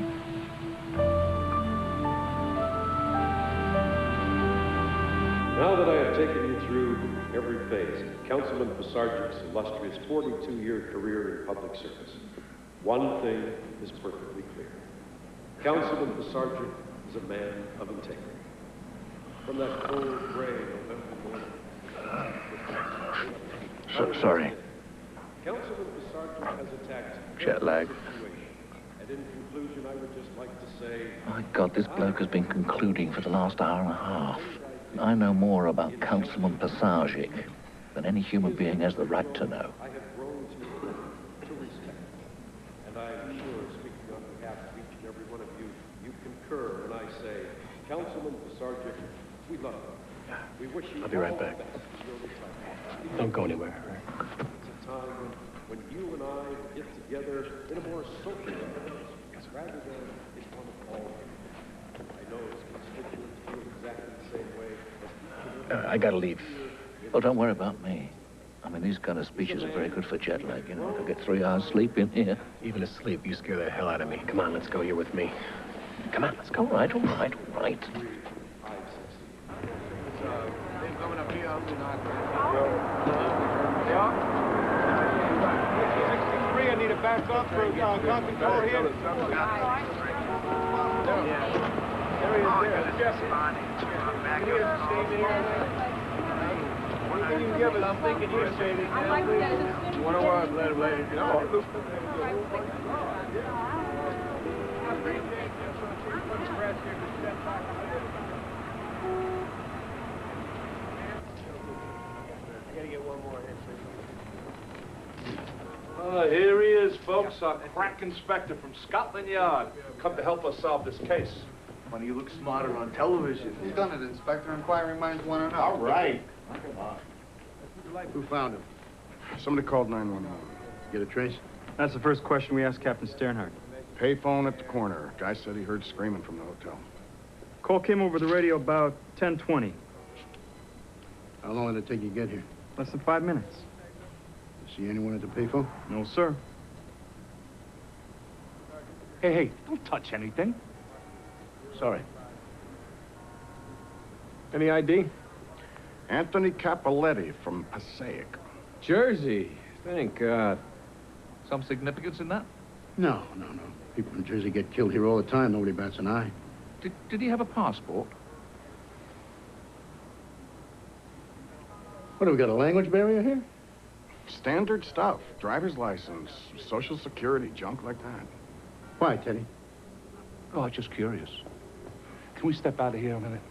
Now that I have taken you through every phase of Councilman Passargic's illustrious 42-year career in public service, One thing is perfectly clear. Councilman Passargic is a man of integrity. From that cold, gray November morning. Sorry. Councilman Passargic has attacked Jet lag. and in conclusion, I would just like to say... My God, this bloke has been concluding for the last hour and a half. I know more about Councilman Passargic than any human being has the right to know. I have grown to respect. And I am sure, speaking on behalf of each and every one of you, you concur when I say, Councilman Passargic, we love you. We wish you I'll be right all back. the best in your retirement. Don't go anywhere. It's a time when you and I get together in a more social way, rather than in one of all. I know his constituents feel exactly the same way as each and every I gotta leave. Oh, don't worry about me. I mean, these kind of speeches are very good for jet lag, you know. I could get 3 hours sleep in here. Even asleep, you scare the hell out of me. Come on, let's go. You're with me. Come on, let's go. All right, all right, all right. Coming up here, I need a back up for gun control here. There he is there. Jesse. Anything you can give us, I'm thinking here, Shady. One of ours, let him know. I gotta get one more here, Here he is, folks, our crack inspector from Scotland Yard. Come to help us solve this case. Funny, you look smarter on television. Who's done it, Inspector? Inquiring minds want to know. All right. Come on. Who found him? Somebody called 911. Get a trace? That's the first question we asked Captain Sternhardt. Payphone at the corner. Guy said he heard screaming from the hotel. Call came over the radio about 10:20. How long did it take you to get here? Less than 5 minutes. See anyone at the payphone? No, sir. Hey, don't touch anything. Sorry. Any ID? Anthony Capoletti from Passaic. Jersey. Thank God. Some significance in that? No. People in Jersey get killed here all the time. Nobody bats an eye. Did he have a passport? What, have we got a language barrier here? Standard stuff. Driver's license, Social Security, junk like that. Why, Teddy? Oh, I'm just curious. Can we step out of here a minute?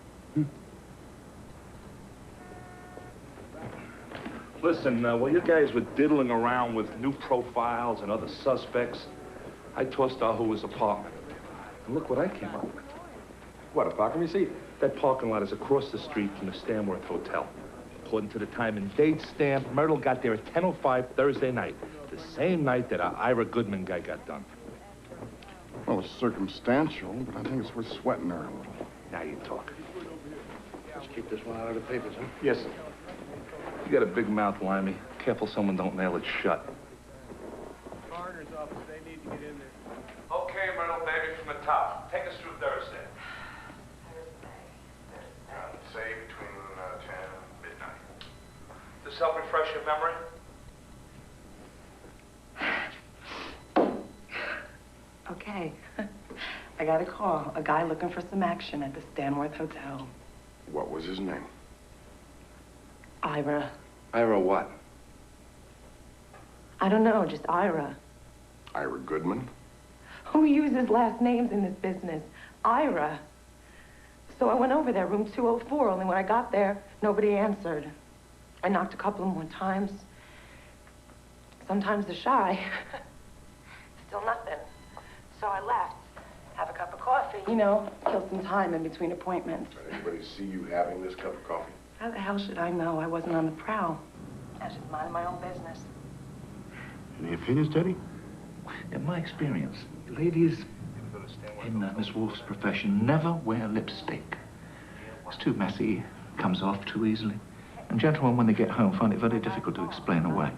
Listen, while you guys were diddling around with new profiles and other suspects, I tossed Ahua's apartment. And look what I came up with. What, a parking receipt? That parking lot is across the street from the Stanworth Hotel. According to the time and date stamp, Myrtle got there at 10:05 Thursday night, the same night that our Ira Goodman guy got done. Well, it's circumstantial, but I think it's worth sweating her a little. Now you talk. Let's keep this one out of the papers, huh? Yes, sir. You got a big mouth, Limey. Careful someone don't nail it shut. Coroner's office, they need to get in there. Okay, Myrtle, baby, from the top. Take us through Thursday. Say between 10 and midnight. Does this help refresh your memory? Okay. I got a call. A guy looking for some action at the Stanworth Hotel. What was his name? Ira. Ira what? I don't know, just Ira. Ira Goodman? Who uses last names in this business? Ira. So I went over there, room 204, only when I got there, nobody answered. I knocked a couple more times. Sometimes they're shy. Still nothing. So I left. Have a cup of coffee. You know, kill some time in between appointments. Did anybody see you having this cup of coffee? How the hell should I know? I wasn't on the prowl. I was just minding my own business. Any opinions, Teddy? In my experience, ladies in Miss Wolf's profession never wear lipstick. It's too messy, comes off too easily. And gentlemen, when they get home, find it very difficult to explain away.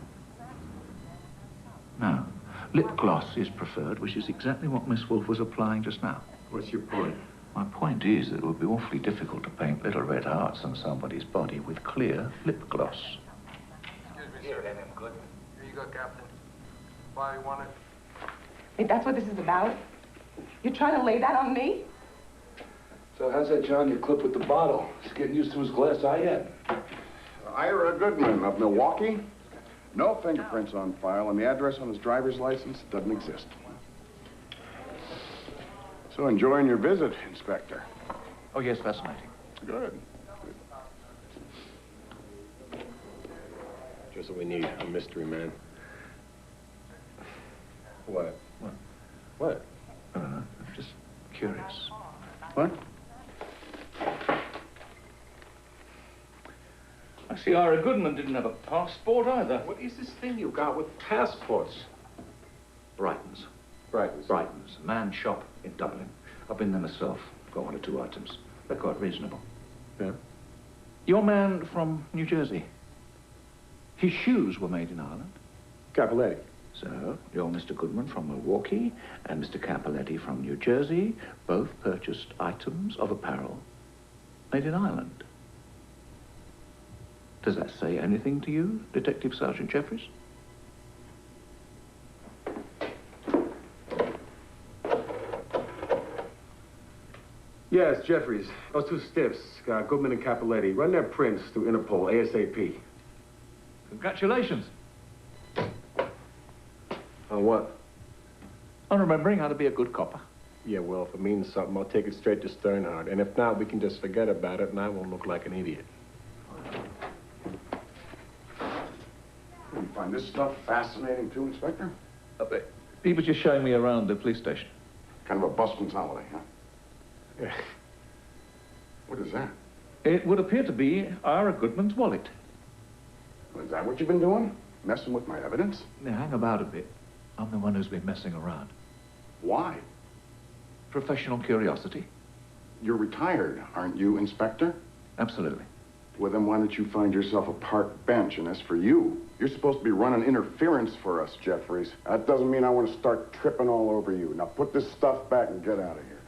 Now, lip gloss is preferred, which is exactly what Miss Wolf was applying just now. What's your point? My point is that it would be awfully difficult to paint little red hearts on somebody's body with clear lip gloss. Excuse me, sir. Good. Here you go, Captain. Why you want it? Think that's what this is about? You're trying to lay that on me? So how's that John you clipped with the bottle? He's getting used to his glass eye yet. Ira Goodman of Milwaukee. No fingerprints on file, and the address on his driver's license doesn't exist. So enjoying your visit, Inspector. Oh, yes, fascinating. Good. Just what we need, a mystery man. What? What? I'm just curious. What? I see Ira Goodman didn't have a passport either. What is this thing you got with passports? Brighton's. Brighton's? Brighton's. A man shop in Dublin. I've been there myself. Got 1 or 2 items. They're quite reasonable. Yeah? Your man from New Jersey. His shoes were made in Ireland. Capoletti. So, you're Mr. Goodman from Milwaukee and Mr. Capoletti from New Jersey, both purchased items of apparel made in Ireland. Does that say anything to you, Detective Sergeant Jeffries? Yes, Jeffries. Those 2 stiffs, Goodman and Capoletti, run their prints through Interpol ASAP. Congratulations. On what? On remembering how to be a good copper. Yeah, well, if it means something, I'll take it straight to Sternhardt. And if not, we can just forget about it, and I won't look like an idiot. You find this stuff fascinating, too, Inspector? He was just showing me around the police station. Kind of a busman's holiday, huh? Yeah. What is that? It would appear to be Ira Goodman's wallet. Is that what you've been doing? Messing with my evidence? Now, hang about a bit. I'm the one who's been messing around. Why? Professional curiosity. You're retired, aren't you, Inspector? Absolutely. Well, then why don't you find yourself a park bench? And as for you, you're supposed to be running interference for us, Jeffries. That doesn't mean I want to start tripping all over you. Now put this stuff back and get out of here.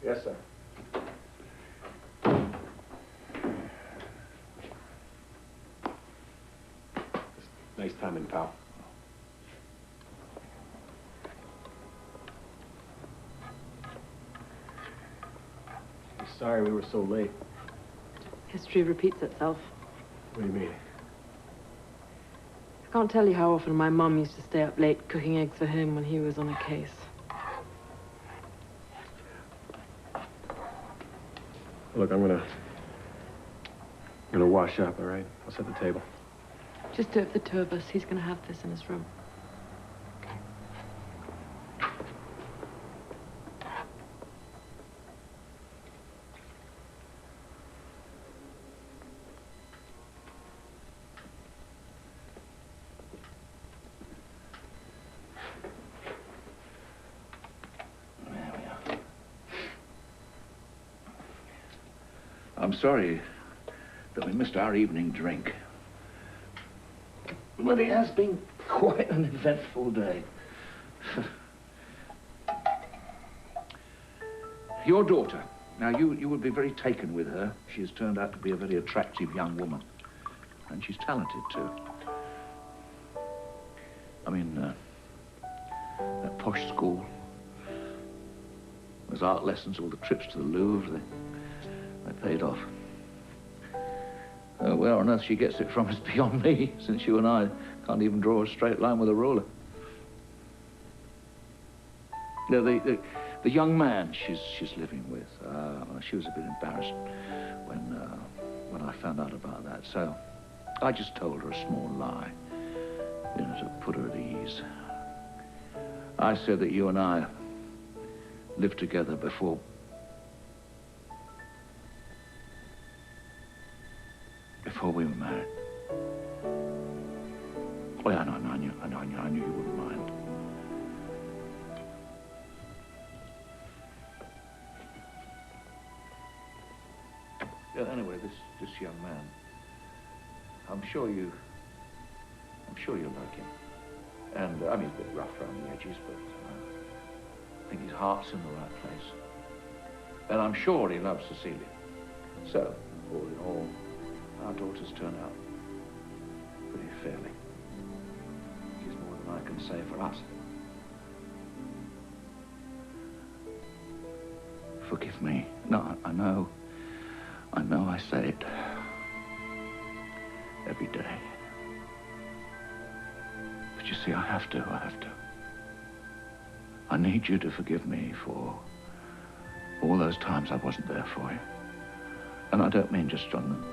Yes, sir. Nice timing, pal. I'm sorry we were so late. History repeats itself. What do you mean? I can't tell you how often my mum used to stay up late cooking eggs for him when he was on a case. Look, I'm gonna wash up, all right? I'll set the table. Just do it for the 2 of us. He's gonna have this in his room. I'm sorry that we missed our evening drink. But it has been quite an eventful day. Your daughter. Now, you would be very taken with her. She has turned out to be a very attractive young woman. And she's talented, too. I mean, that posh school. Those art lessons, all the trips to the Louvre, they paid off. Where on earth she gets it from is beyond me, since you and I can't even draw a straight line with a ruler. No, the young man she's living with, she was a bit embarrassed when I found out about that. So I just told her a small lie, you know, to put her at ease. I said that you and I lived together before we were married. Oh, yeah, I knew you wouldn't mind. Yeah, anyway, this young man, I'm sure you like him. And, I mean, he's a bit rough around the edges, but I think his heart's in the right place. And I'm sure he loves Cecilia. So, all in all, our daughters turn out pretty fairly. Which is more than I can say for us. forgive me. No, I know. I know I say it every day. But you see, I have to. I need you to forgive me for all those times I wasn't there for you. And I don't mean just on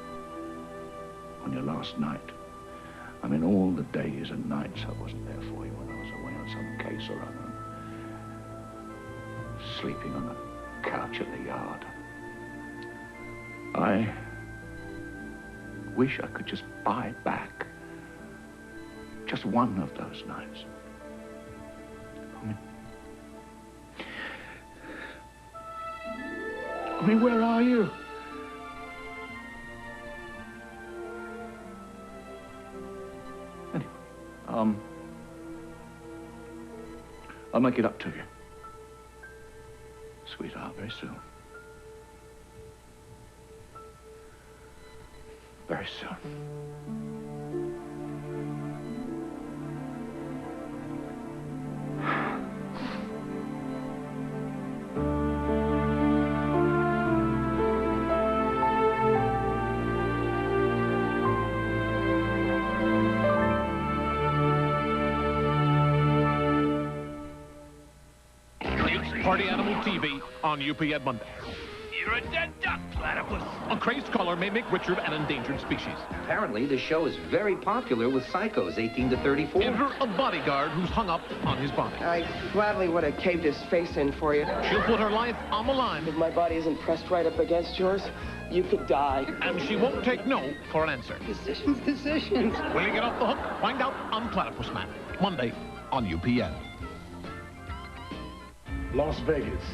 your last night. I mean all the days and nights I wasn't there for you when I was away on some case or other, sleeping on a couch at the yard. I wish I could just buy back just one of those nights. I mean, where are you? Anyway, I'll make it up to you, sweetheart, very soon. Very soon. Party Animal TV on UPN Monday. You're a dead duck, platypus. A crazed color may make Richard an endangered species. Apparently, the show is very popular with psychos 18 to 34. Enter a bodyguard who's hung up on his body. I gladly would have caved his face in for you. She'll put her life on the line. If my body isn't pressed right up against yours, you could die. And she won't take no for an answer. Decisions. Will you get off the hook? Find out on Platypus Man. Monday on UPN. Las Vegas,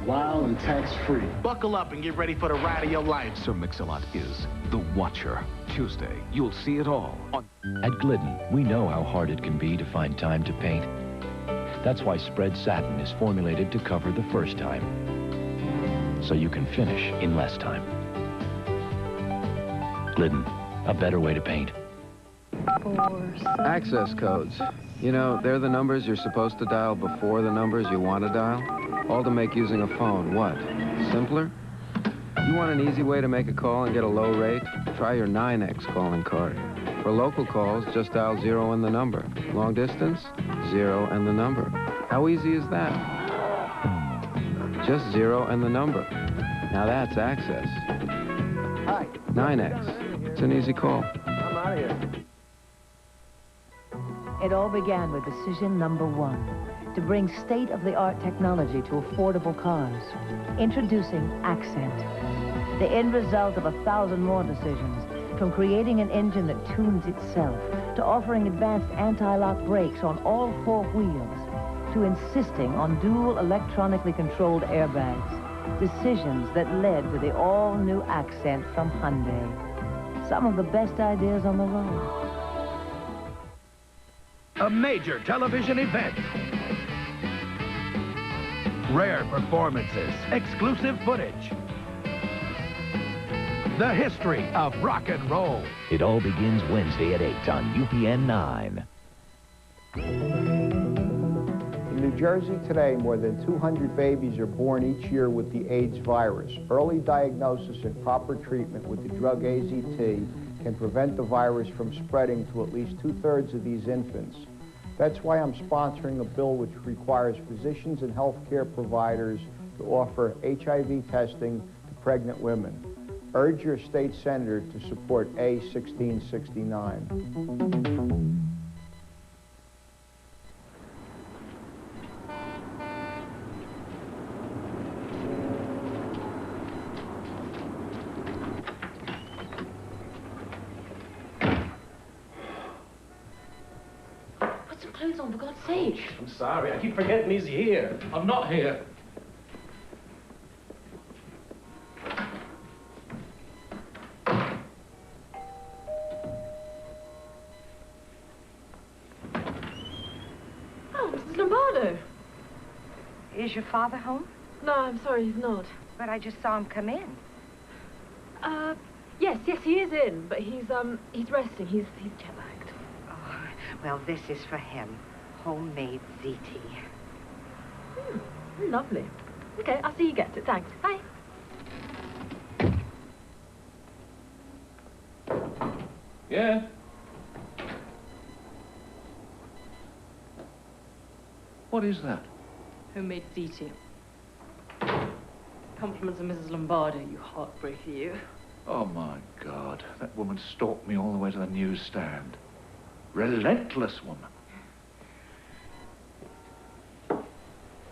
wild and tax-free. Buckle up and get ready for the ride of your life. Sir Mix-a-Lot is The Watcher. Tuesday, you'll see it all on... At Glidden, we know how hard it can be to find time to paint. That's why spread satin is formulated to cover the first time, so you can finish in less time. Glidden, a better way to paint. Access codes. You know, they're the numbers you're supposed to dial before the numbers you want to dial. All to make using a phone, what? Simpler? You want an easy way to make a call and get a low rate? Try your 9X calling card. For local calls, just dial 0 and the number. Long distance, 0 and the number. How easy is that? Just 0 and the number. Now that's access. Hi. 9X. It's an easy call. I'm out of here. It all began with decision number 1, to bring state-of-the-art technology to affordable cars. Introducing Accent, the end result of 1,000 more decisions, from creating an engine that tunes itself, to offering advanced anti-lock brakes on all 4 wheels, to insisting on dual electronically controlled airbags. Decisions that led to the all-new Accent from Hyundai. Some of the best ideas on the road. A major television event. Rare performances, exclusive footage. The history of rock and roll. It all begins Wednesday at 8 on UPN9. In New Jersey today, more than 200 babies are born each year with the AIDS virus. Early diagnosis and proper treatment with the drug AZT can prevent the virus from spreading to at least 2/3 of these infants. That's why I'm sponsoring a bill which requires physicians and healthcare providers to offer HIV testing to pregnant women. Urge your state senator to support A1669. Clothes on, for God's sake. I'm sorry. I keep forgetting he's here. I'm not here. Oh, Mrs. Lombardo. Is your father home? No, I'm sorry, he's not. But I just saw him come in. Yes, he is in, but he's resting. He's jet-lagged. Oh, well, this is for him. Homemade ZT. Lovely. Okay, I'll see you get it. Thanks. Bye. Yeah? What is that? Homemade ziti. Compliments of Mrs. Lombardo, you heartbreaker, you. Oh, my God. That woman stalked me all the way to the newsstand. Relentless woman.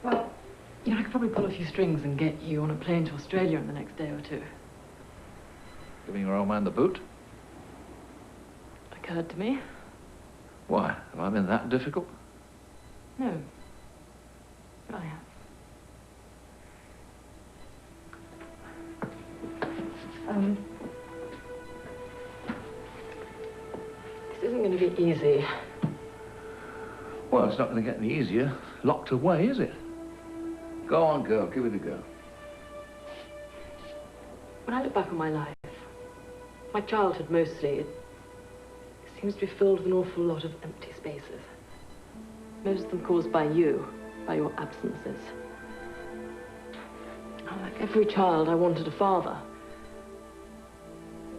Well, you know, I could probably pull a few strings and get you on a plane to Australia in the next day or two. Giving your old man the boot? Occurred to me. Why? Have I been that difficult? No. But I have. This isn't going to be easy. Well, it's not going to get any easier. Locked away, is it? Go on, girl. Give it a go. When I look back on my life, my childhood mostly, it seems to be filled with an awful lot of empty spaces. Most of them caused by you, by your absences. Like every child, I wanted a father.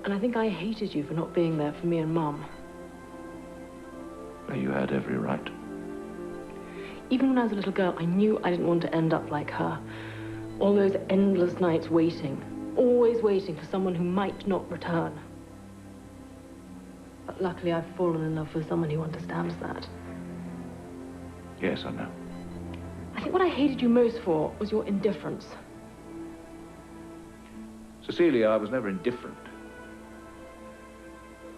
And I think I hated you for not being there for me and Mum. Well, you had every right. Even when I was a little girl, I knew I didn't want to end up like her. All those endless nights waiting, always waiting for someone who might not return. But luckily, I've fallen in love with someone who understands that. Yes, I know. I think what I hated you most for was your indifference. Cecilia, I was never indifferent.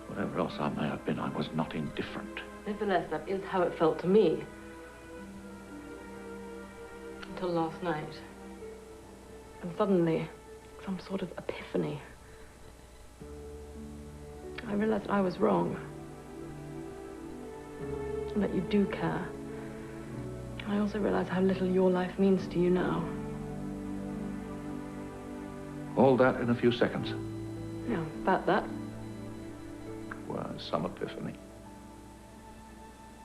Whatever else I may have been, I was not indifferent. Nevertheless, that is how it felt to me. Until last night. And suddenly, some sort of epiphany. I realized that I was wrong. And that you do care. And I also realize how little your life means to you now. All that in a few seconds. Yeah, about that. Well, some epiphany.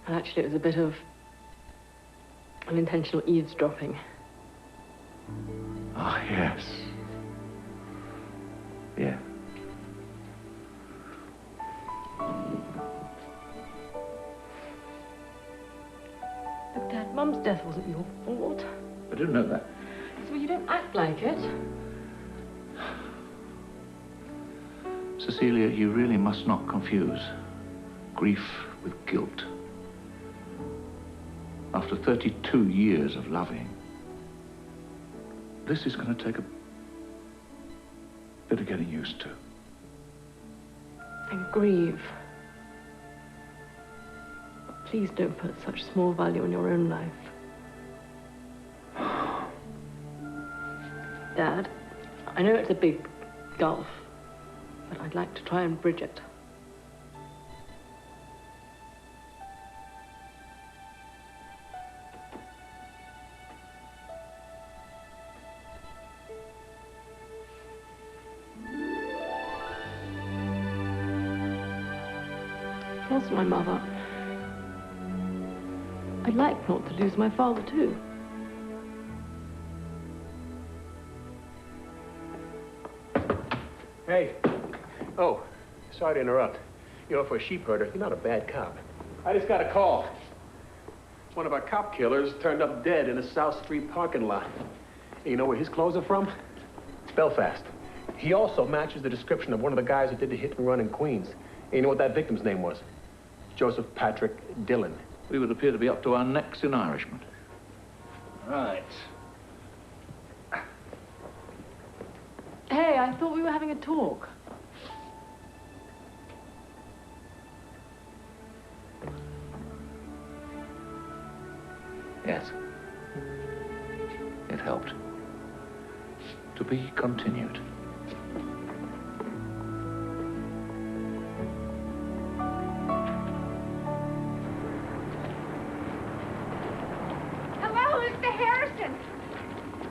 And actually, it was a bit of unintentional eavesdropping. Ah, yes. Yeah. Look, Dad, Mum's death wasn't your fault. I didn't know that. So you don't act like it. Cecilia, you really must not confuse grief with guilt. After 32 years of loving, this is going to take a bit of getting used to. And grieve. Please don't put such small value on your own life. Dad, I know it's a big gulf, but I'd like to try and bridge it. I lost my mother. I'd like not to lose my father, too. Hey. Oh, sorry to interrupt. You know, for a sheep herder, you're not a bad cop. I just got a call. One of our cop killers turned up dead in a South Street parking lot. And you know where his clothes are from? It's Belfast. He also matches the description of one of the guys who did the hit and run in Queens. And you know what that victim's name was? Joseph Patrick Dillon. We would appear to be up to our necks in Irishman. Right. Hey, I thought we were having a talk. Yes. It helped. To be continued.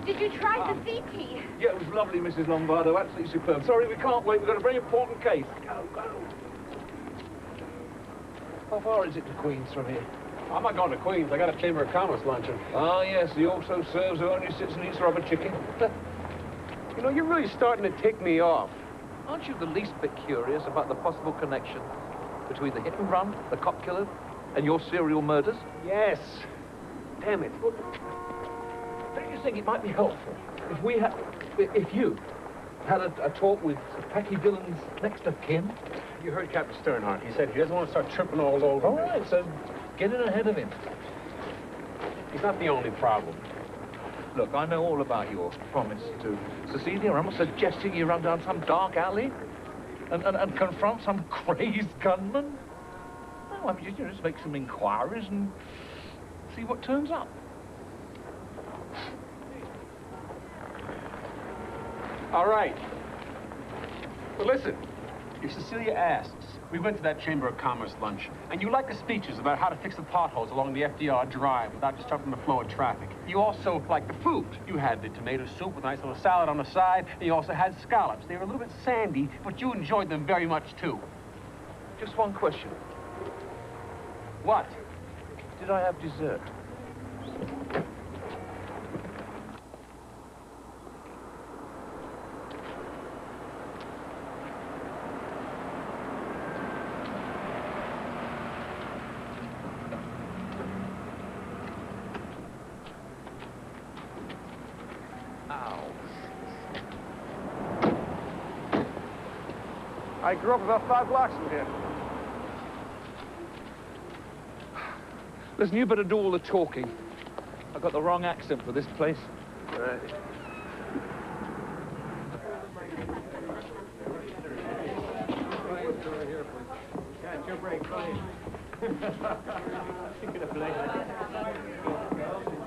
Did you try the CT? Yeah, it was lovely, Mrs. Lombardo. Absolutely superb. Sorry, we can't wait. We've got a very important case. Go, go. How far is it to Queens from here? I'm not going to Queens. I got a Chamber of Commerce luncheon. Oh, yes, he also serves who only sits and eats rubber chicken. You know, you're really starting to tick me off. Aren't you the least bit curious about the possible connection between the hit and run, the cop killer, and your serial murders? Yes. Damn it. Look. Don't you think it might be helpful if you had a talk with Packy Dillon's next of kin? You heard Captain Sternhardt. He said he doesn't want to start tripping all over All me. right, so get in ahead of him. He's not the only problem. Look, I know all about your promise to Cecilia. I'm not suggesting you run down some dark alley and confront some crazed gunman. No, I mean, you just make some inquiries and see what turns up. All right. But listen, if Cecilia asks, we went to that Chamber of Commerce lunch, and you like the speeches about how to fix the potholes along the FDR Drive without disrupting the flow of traffic. You also like the food. You had the tomato soup with a nice little salad on the side, and you also had scallops. They were a little bit sandy, but you enjoyed them very much, too. Just one question. What? Did I have dessert? I grew up about 5 blocks from here. Listen, you better do all the talking. I've got the wrong accent for this place. Right.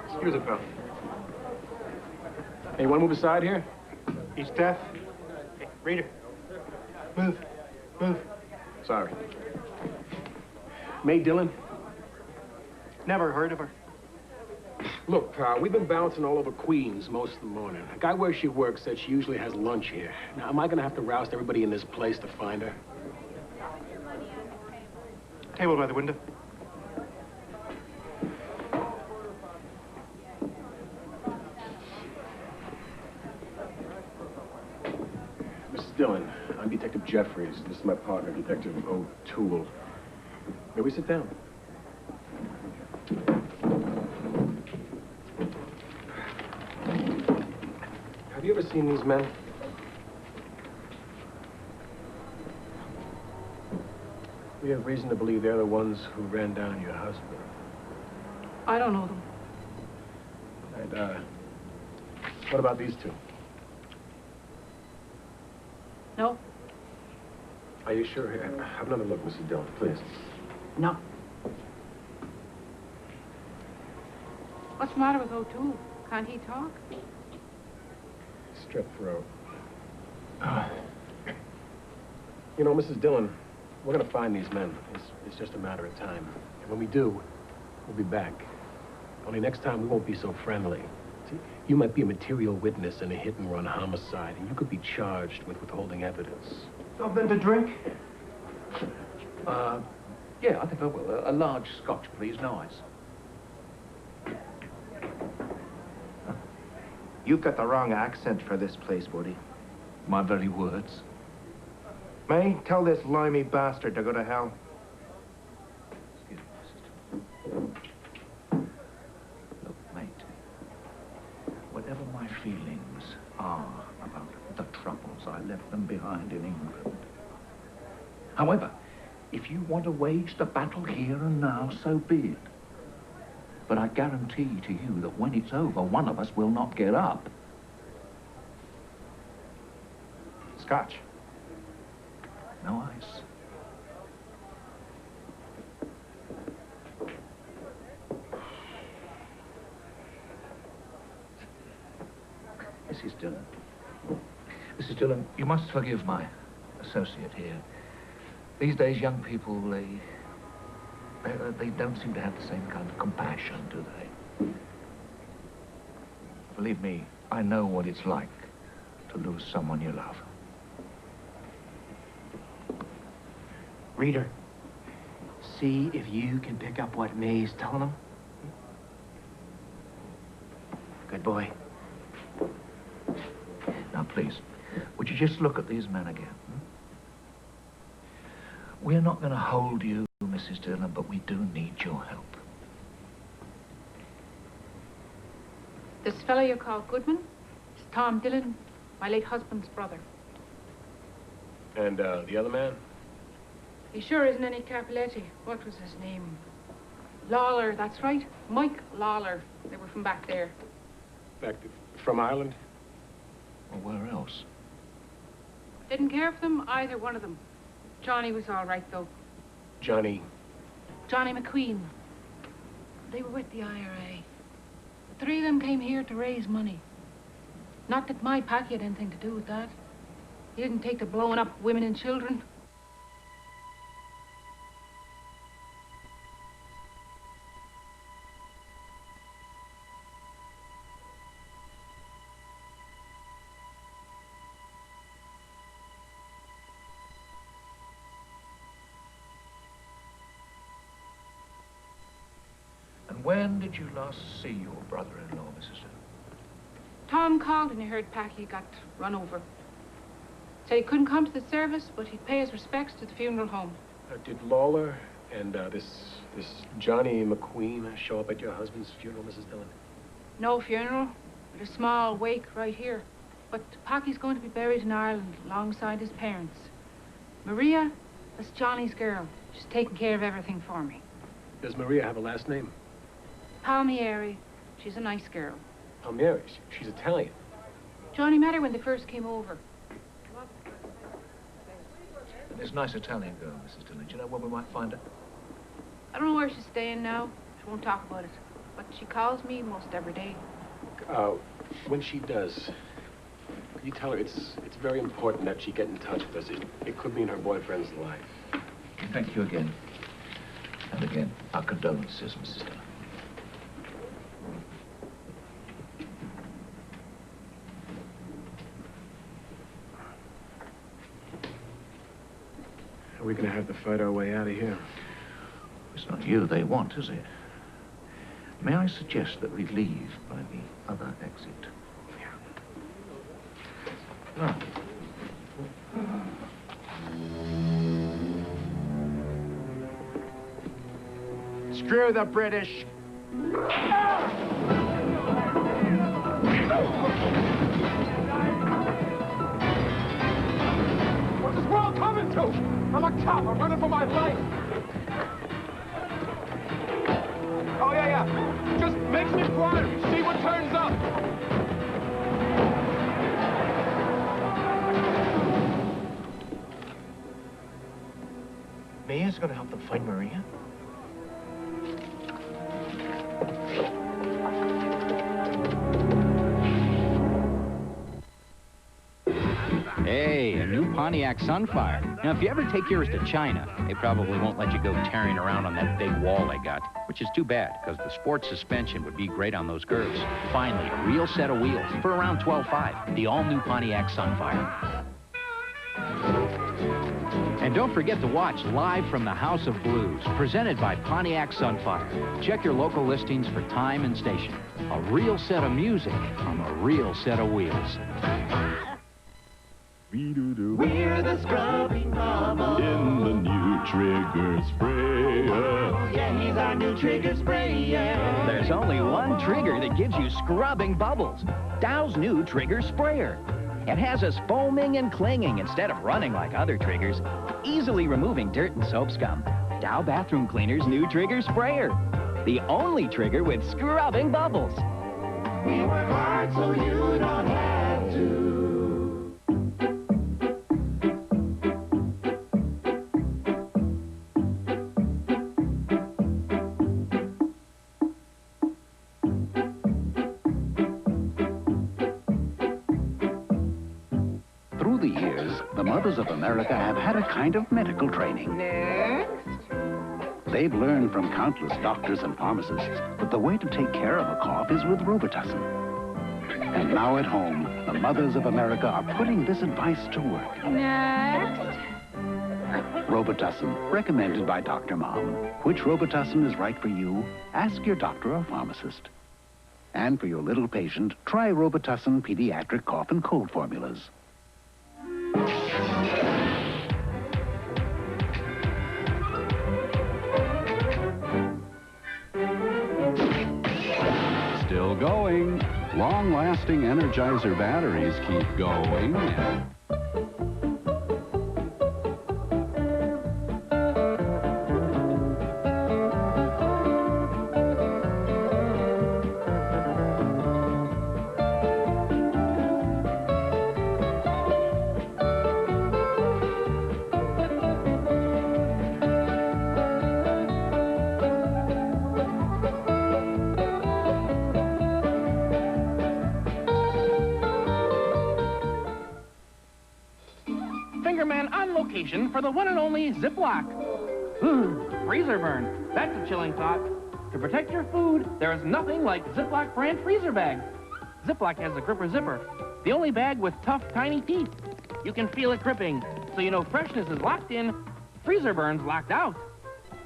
Excuse it, pal. Hey, you want to move aside here? He's deaf. Hey, reader. Move. Move. Sorry. May Dillon? Never heard of her. Look, pal, we've been bouncing all over Queens most of the morning. A guy where she works said she usually has lunch here. Now, am I gonna have to roust everybody in this place to find her? Table by the window. Mrs. Dillon, I'm Detective Jeffries. This is my partner, Detective O'Toole. May we sit down? Have you ever seen these men? We have reason to believe they're the ones who ran down your husband. I don't know them. And, what about these two? No. Are you sure? Here, have another look, Mrs. Dillon, please. No. What's the matter with O'Toole? Can't he talk? Strep throat. You know, Mrs. Dillon, we're gonna find these men. It's just a matter of time. And when we do, we'll be back. Only next time we won't be so friendly. See, you might be a material witness in a hit-and-run homicide, and you could be charged with withholding evidence. Something to drink? Yeah, I think I will. A large scotch, please. No ice. You've got the wrong accent for this place, Woody. My very words. May, tell this limey bastard to go to hell. Excuse me, sister. Look, mate. Whatever my feelings are about the troubles, I left them behind in England. However, if you want to wage the battle here and now, so be it. But I guarantee to you that when it's over, one of us will not get up. Scotch. No ice. Mrs. Dillon. Mrs. Dillon, you must forgive my associate here. These days, young people, they don't seem to have the same kind of compassion, do they? Believe me, I know what it's like to lose someone you love. Reader, see if you can pick up what May's telling them? Good boy. Now, please, would you just look at these men again? We're not going to hold you, Mrs. Dillon, but we do need your help. This fellow you call Goodman is Tom Dillon, my late husband's brother. And the other man? He sure isn't any Capiletti. What was his name? Lawler, that's right. Mike Lawler. They were from back there. From Ireland? Well, where else? Didn't care for them, either one of them. Johnny was all right, though. Johnny McQueen. They were with the IRA. The three of them came here to raise money. Not that my Packy had anything to do with that. He didn't take to blowing up women and children. And when did you last see your brother-in-law, Mrs. Dillon? Tom called and he heard Packy got run over. Said he couldn't come to the service, but he'd pay his respects to the funeral home. Did Lawler and this Johnny McQueen show up at your husband's funeral, Mrs. Dillon? No funeral, but a small wake right here. But Packy's going to be buried in Ireland alongside his parents. Maria, that's Johnny's girl. She's taking care of everything for me. Does Maria have a last name? Palmieri. She's a nice girl. Palmieri? She's Italian. Johnny met her when they first came over. And this nice Italian girl, Mrs. Dillon, do you know where we might find her? I don't know where she's staying now. She won't talk about it. But she calls me most every day. When she does, could you tell her it's very important that she get in touch with us. It could mean her boyfriend's life. Thank you again. And again, our condolences, Mrs. Dillon. Are we going to have to fight our way out of here? It's not you they want, is it? May I suggest that we leave by the other exit? Yeah. No. Screw the British. What's this world coming to? I'm a cop. I'm running for my life. Oh, yeah. Just makes me inquiry. See what turns up. Mia's going to help them find Maria? Hey, a new Pontiac Sunfire. Now, if you ever take yours to China, they probably won't let you go tearing around on that big wall they got, which is too bad, because the sports suspension would be great on those curves. Finally, a real set of wheels for around $12,500. The all-new Pontiac Sunfire. And don't forget to watch Live from the House of Blues, presented by Pontiac Sunfire. Check your local listings for time and station. A real set of music on a real set of wheels. We're the scrubbing mama in the new trigger sprayer. Yeah, he's our new trigger sprayer. There's only one trigger that gives you scrubbing bubbles. Dow's new trigger sprayer. It has us foaming and clinging instead of running like other triggers, easily removing dirt and soap scum. Dow Bathroom Cleaner's new trigger sprayer. The only trigger with scrubbing bubbles. We work hard so you don't have to. Through the years, the mothers of America have had a kind of medical training. Next. They've learned from countless doctors and pharmacists that the way to take care of a cough is with Robitussin. And now at home, the mothers of America are putting this advice to work. Next. Robitussin, recommended by Dr. Mom. Which Robitussin is right for you? Ask your doctor or pharmacist. And for your little patient, try Robitussin pediatric cough and cold formulas. Still going. Long-lasting Energizer batteries keep going. Fingerman on location for the one and only Ziploc. Ooh, freezer burn. That's a chilling thought. To protect your food, there is nothing like Ziploc brand freezer bag. Ziploc has the gripper zipper, the only bag with tough, tiny teeth. You can feel it gripping, so you know freshness is locked in, freezer burn's locked out.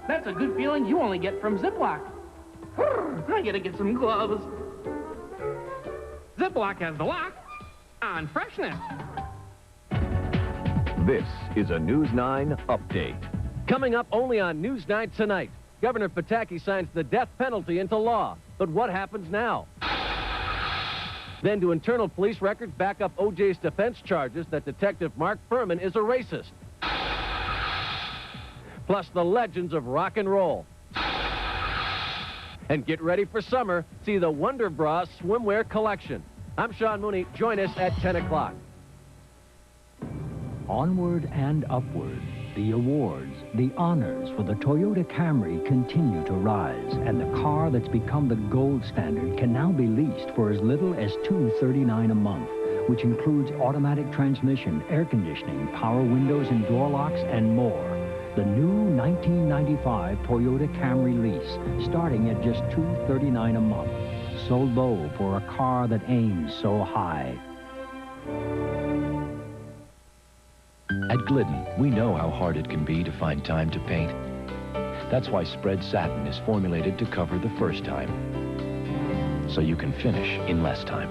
That's a good feeling you only get from Ziploc. I gotta get some gloves. Ziploc has the lock on freshness. This is a News 9 update. Coming up only on News 9 tonight, Governor Pataki signs the death penalty into law. But what happens now? Then do internal police records back up O.J.'s defense charges that Detective Mark Furman is a racist? Plus the legends of rock and roll. And get ready for summer. See the Wonder Bra swimwear collection. I'm Sean Mooney. Join us at 10 o'clock. Onward and upward, the awards, the honors for the Toyota Camry continue to rise, and the car that's become the gold standard can now be leased for as little as $239 a month, which includes automatic transmission, air conditioning, power windows and door locks, and more. The new 1995 Toyota Camry lease, starting at just $239 a month. So low for a car that aims so high. At Glidden, we know how hard it can be to find time to paint. That's why spread satin is formulated to cover the first time, so you can finish in less time.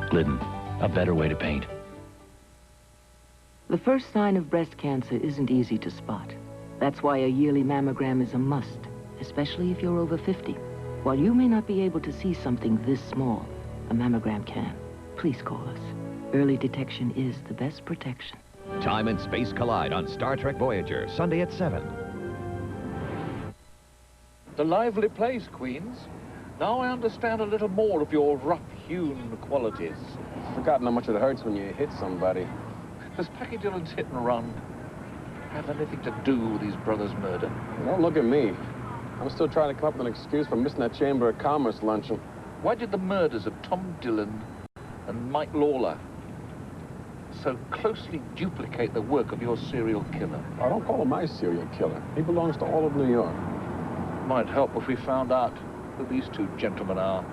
Glidden, a better way to paint. The first sign of breast cancer isn't easy to spot. That's why a yearly mammogram is a must, especially if you're over 50. While you may not be able to see something this small, a mammogram can. Please call us. Early detection is the best protection. Time and space collide on Star Trek Voyager, Sunday at 7. The lively place, Queens. Now I understand a little more of your rough-hewn qualities. Forgotten how much it hurts when you hit somebody. Does Packy Dillon's hit and run have anything to do with his brother's murder? Don't look at me. I'm still trying to come up with an excuse for missing that Chamber of Commerce luncheon. Why did the murders of Tom Dillon and Mike Lawler so closely duplicate the work of your serial killer? I don't call him my serial killer. He belongs to all of New York. Might help if we found out who these two gentlemen are.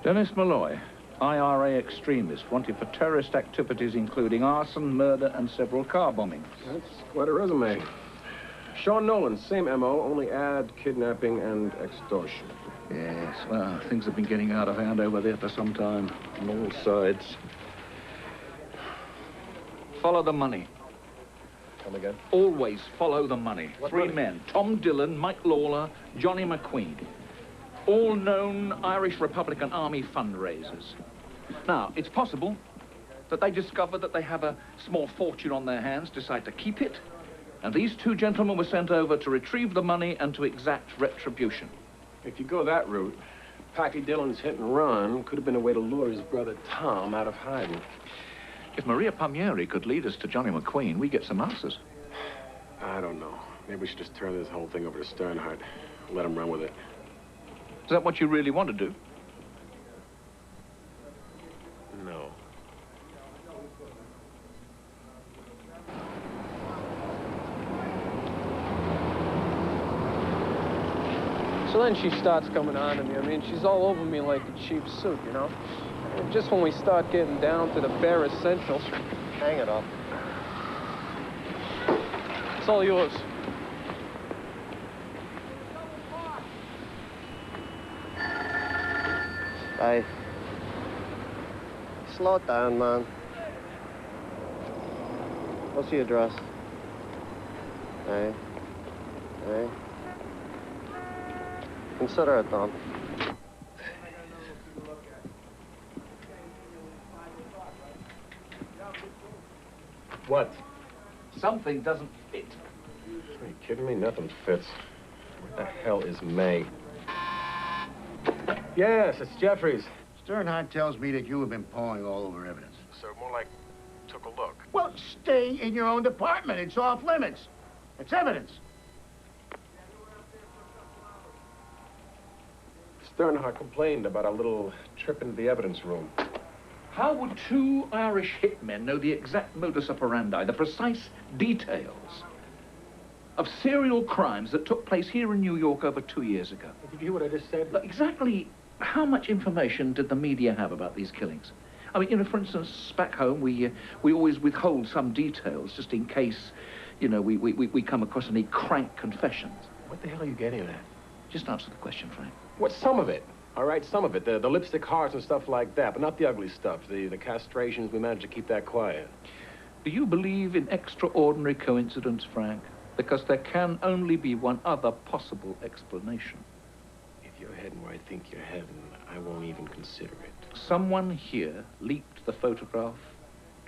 Dennis Malloy, IRA extremist, wanted for terrorist activities including arson, murder, and several car bombings. That's quite a resume. Sean Nolan, same MO, only add kidnapping and extortion. Yes, well, things have been getting out of hand over there for some time, on all sides. Follow the money. Come again? Always follow the money. What Three money? men, Tom Dillon, Mike Lawler, Johnny McQueen. All known Irish Republican Army fundraisers. Now, it's possible that they discover that they have a small fortune on their hands, decide to keep it, and these two gentlemen were sent over to retrieve the money and to exact retribution. If you go that route, Packy Dillon's hit and run could have been a way to lure his brother Tom out of hiding. If Maria Palmieri could lead us to Johnny McQueen, we get some answers. I don't know. Maybe we should just turn this whole thing over to Sternhardt. Let him run with it. Is that what you really want to do? No. So then she starts coming on to me. I mean, she's all over me like a cheap suit, you know? Just when we start getting down to the bare essentials. Hang it up. It's all yours. Hey. Slow it down, man. What's the address? Hey. Hey. Consider it done. What? Something doesn't fit. Are you kidding me? Nothing fits. Where the hell is May? Yes, it's Jeffries. Sternhardt tells me that you have been pawing all over evidence. So more like took a look. Well, stay in your own department. It's off limits. It's evidence. Sternhardt complained about a little trip into the evidence room. How would two Irish hitmen know the exact modus operandi, the precise details of serial crimes that took place here in New York over 2 years ago? Did you hear what I just said? Look, exactly how much information did the media have about these killings? I mean, you know, for instance, back home, we always withhold some details just in case, you know, we come across any crank confessions. What the hell are you getting at? Just answer the question, Frank. What, some of it? All right, some of it. The lipstick hearts and stuff like that, but not the ugly stuff. The castrations, we managed to keep that quiet. Do you believe in extraordinary coincidence, Frank? Because there can only be one other possible explanation. If you're heading where I think you're heading, I won't even consider it. Someone here leaked the photograph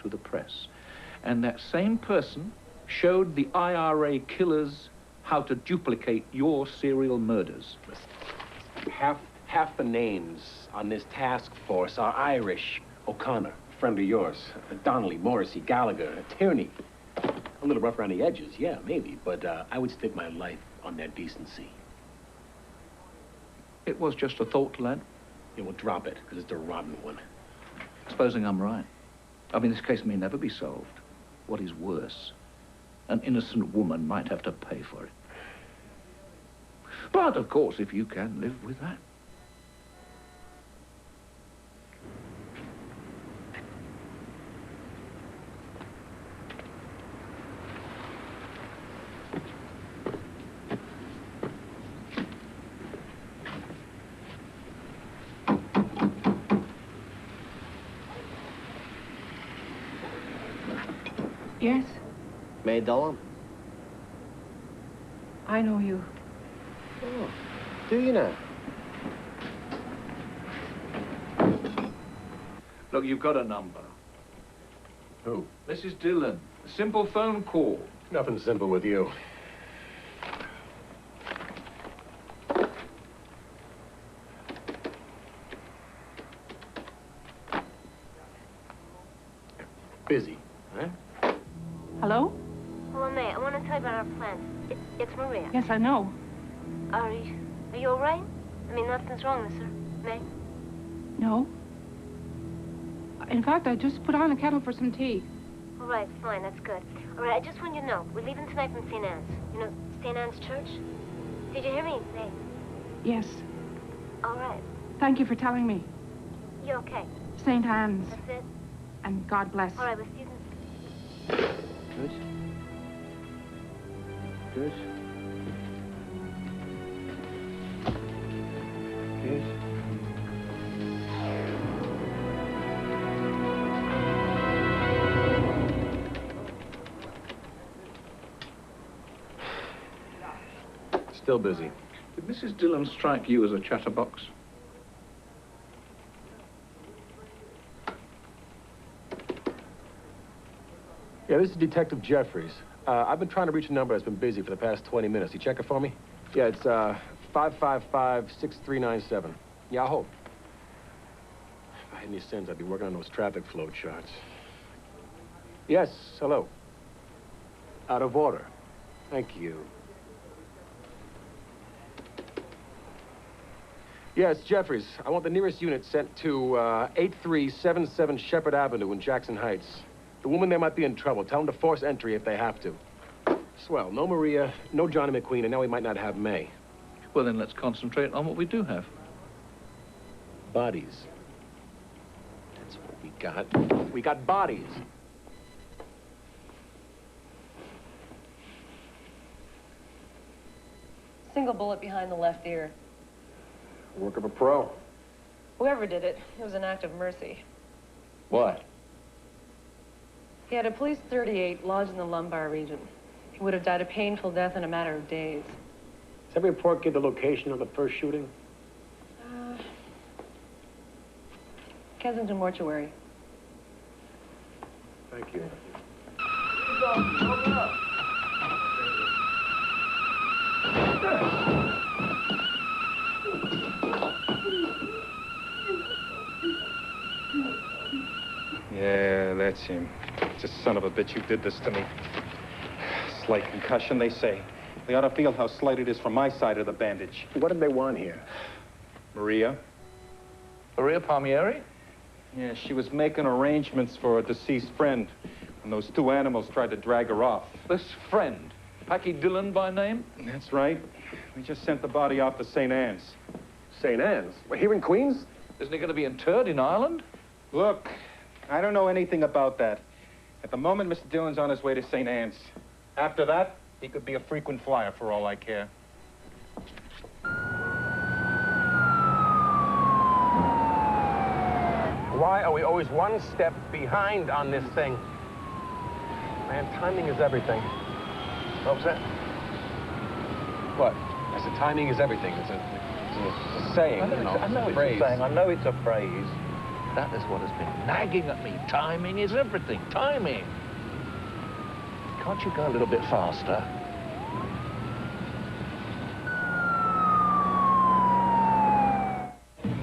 to the press, and that same person showed the IRA killers how to duplicate your serial murders. Half the names on this task force are Irish. O'Connor, a friend of yours. Donnelly, Morrissey, Gallagher, Tierney. A little rough around the edges, yeah, maybe, but I would stake my life on their decency. It was just a thought, lad. Yeah, well, drop it, because it's a rotten one. Supposing I'm right. I mean, this case may never be solved. What is worse, an innocent woman might have to pay for it. But, of course, if you can live with that. Yes, May Dillon? I know you. Oh, do you now? Look, you've got a number. Who? Mrs. Dillon. A simple phone call. Nothing simple with you. Busy, huh? Hello? Hello, May. I want to tell you about our plans. It's Maria. Yes, I know. Are you all right? I mean, nothing's wrong, is there, May? No. In fact, I just put on a kettle for some tea. All right, fine. That's good. All right, I just want you to know, we're leaving tonight from St. Anne's. You know, St. Anne's Church? Did you hear me, May? Yes. All right. Thank you for telling me. You okay? St. Anne's. That's it? And God bless. All right, we'll see you then. Good. Good. Good. Still busy. Did Mrs. Dillon strike you as a chatterbox? Yeah, this is Detective Jeffries. I've been trying to reach a number that's been busy for the past 20 minutes. You check it for me? Yeah, it's 555-6397. Yeah, I'll hold. If I had any sense, I'd be working on those traffic flow charts. Yes, hello. Out of order. Thank you. Yes, Jeffries. I want the nearest unit sent to 8377 Shepherd Avenue in Jackson Heights. The woman there might be in trouble. Tell them to force entry if they have to. Swell. No Maria, no Johnny McQueen, and now we might not have May. Well, then let's concentrate on what we do have. Bodies. We got bodies. Single bullet behind the left ear. Work of a pro. Whoever did it, it was an act of mercy. What? He had a police 38 lodged in the lumbar region. He would have died a painful death in a matter of days. Does every report give the location of the first shooting? Kensington Mortuary. Thank you. Yeah, that's him. Just son of a bitch, you did this to me. Slight concussion, they say. They ought to feel how slight it is from my side of the bandage. What did they want here? Maria. Maria Palmieri? Yeah, she was making arrangements for a deceased friend when those two animals tried to drag her off. This friend? Packy Dillon by name? That's right. We just sent the body off to St. Anne's. St. Anne's? Well, here in Queens? Isn't he going to be interred in Ireland? Look, I don't know anything about that. At the moment, Mr. Dillon's on his way to St. Anne's. After that, he could be a frequent flyer for all I care. Why are we always one step behind on this thing? Man, timing is everything. What was that? What? I said timing is everything. It's a saying, you know. I know it's a saying. I know it's a phrase. That is what has been nagging at me. Timing is everything. Timing. Can't you go a little bit faster?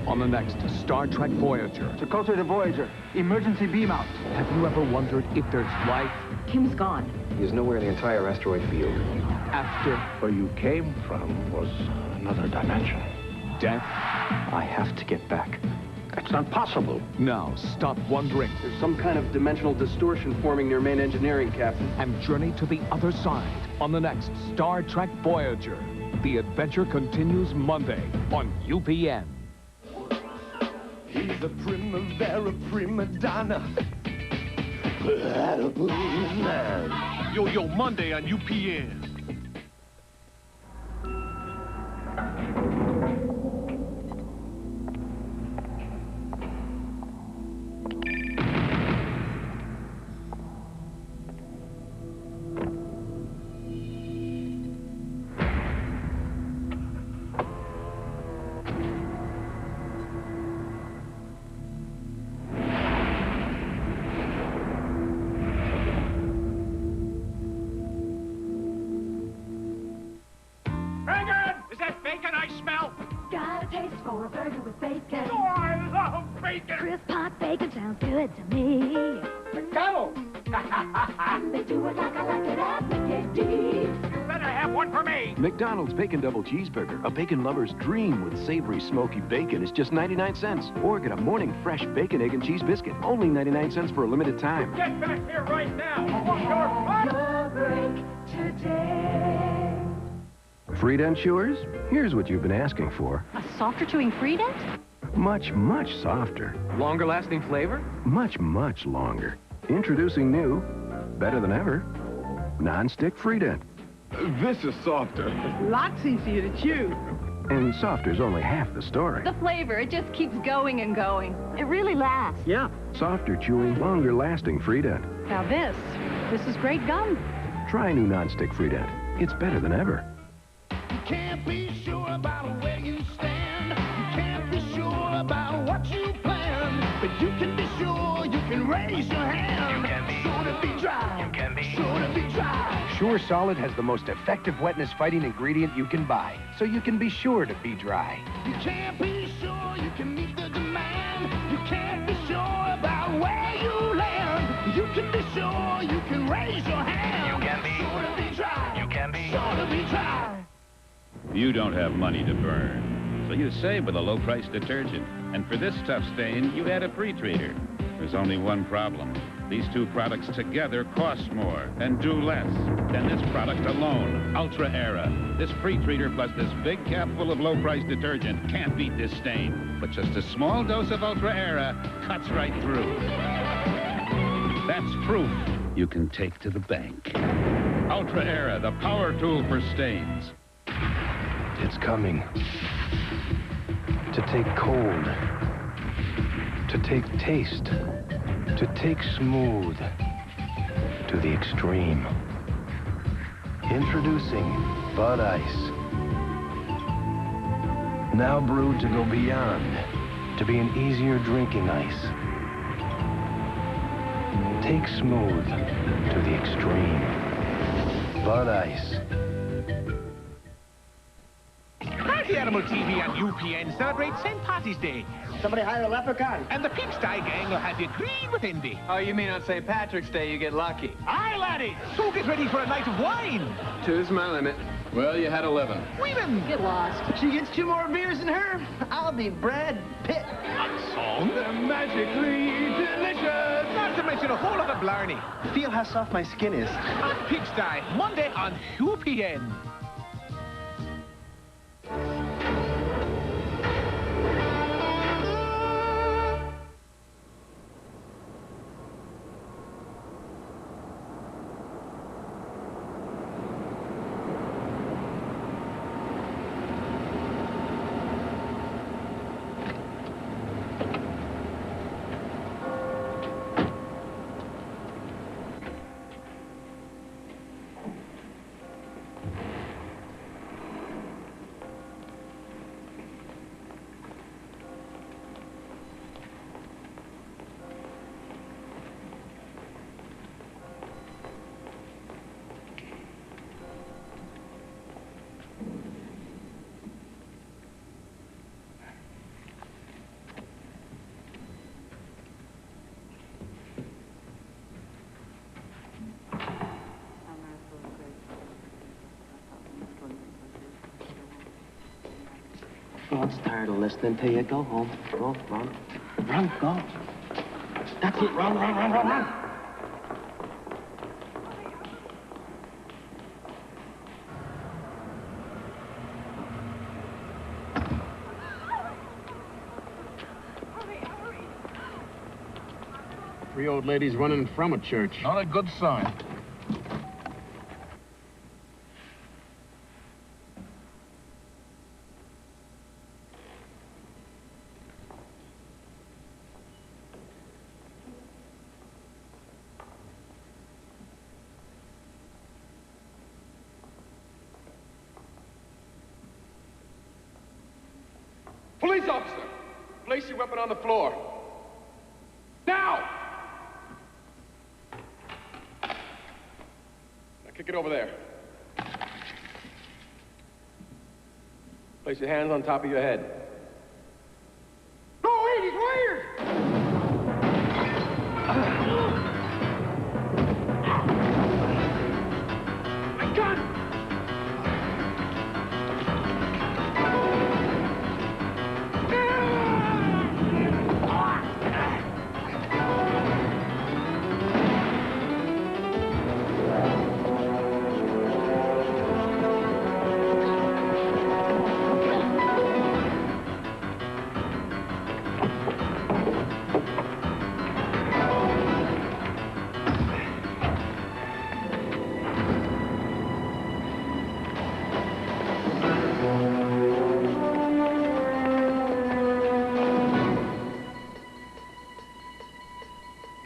On the next Star Trek Voyager. Dakota to Voyager. Emergency beam out. Have you ever wondered if there's life Kim's gone. He's nowhere in the entire asteroid field. after Where you came from was another dimension. death? I have to get back. That's not possible. Now stop wondering There's some kind of dimensional distortion forming near main engineering, Captain. and journey to the other side on the next Star Trek Voyager. The adventure continues Monday on UPN. He's a primavera prima donna. Yo, Monday on UPN. Is that bacon I smell? Got a taste for a burger with bacon. Oh, I love bacon. Crisp hot bacon sounds good to me. McDonald's. They do it like I like it at McDonald's. You better have one for me. McDonald's Bacon Double Cheeseburger, a bacon lover's dream with savory, smoky bacon, is just 99 cents. Or get a morning fresh bacon, egg, and cheese biscuit, only 99 cents for a limited time. Get back here right now. Your break today. Freedent Chewers? Here's what you've been asking for. A softer chewing Freedent? Much, much softer. Longer lasting flavor? Much, much longer. Introducing new, better than ever, non-stick Freedent. This is softer. Lots easier to chew. And softer's only half the story. The flavor, it just keeps going and going. It really lasts. Yeah. Softer chewing, longer lasting Freedent. Now this is great gum. Try new non-stick Freedent. It's better than ever. Can't be sure about where you stand. You can't be sure about what you plan. But you can be sure you can raise your hand. You can be sure to be dry. You can be sure to be dry. Sure Solid has the most effective wetness fighting ingredient you can buy, so you can be sure to be dry. You can't be sure you can meet the demand. You can't be sure about where you land. You can be sure you can raise your hand. You can be sure to be dry. You can be sure to be dry. You don't have money to burn, so you save with a low-priced detergent. And for this tough stain, you add a pre-treater. There's only one problem. These two products together cost more and do less than this product alone, Ultra Era. This pre-treater plus this big cap full of low-price detergent can't beat this stain. But just a small dose of Ultra Era cuts right through. That's proof you can take to the bank. Ultra Era, the power tool for stains. It's coming. To take cold. To take taste. To take smooth. To the extreme. Introducing Bud Ice. Now brewed to go beyond. To be an easier drinking ice. Take smooth to the extreme. Bud Ice. Party Animal TV on UPN celebrates St. Patty's Day. Somebody hire a leprechaun. And the Pigsty Gang will have you green with envy. Oh, you mean on St. Patrick's Day you get lucky? Aye, laddie. So get ready for a night of wine. 2's my limit. Well, you had 11. Women. Get lost. She gets 2 more beers than her. I'll be Brad Pitt. Song. They're magically delicious. Not to mention a whole lot of blarney. Feel how soft my skin is. On Pigsty, Monday on UPN. Oh, I'm tired of listening to you. Go home. Go, run. Run, go. That's it. Run, run, run, run, run. Three old ladies running from a church. Not a good sign. Police officer, place your weapon on the floor. Now! Now kick it over there. Place your hands on top of your head. No, wait, he's wired! My gun!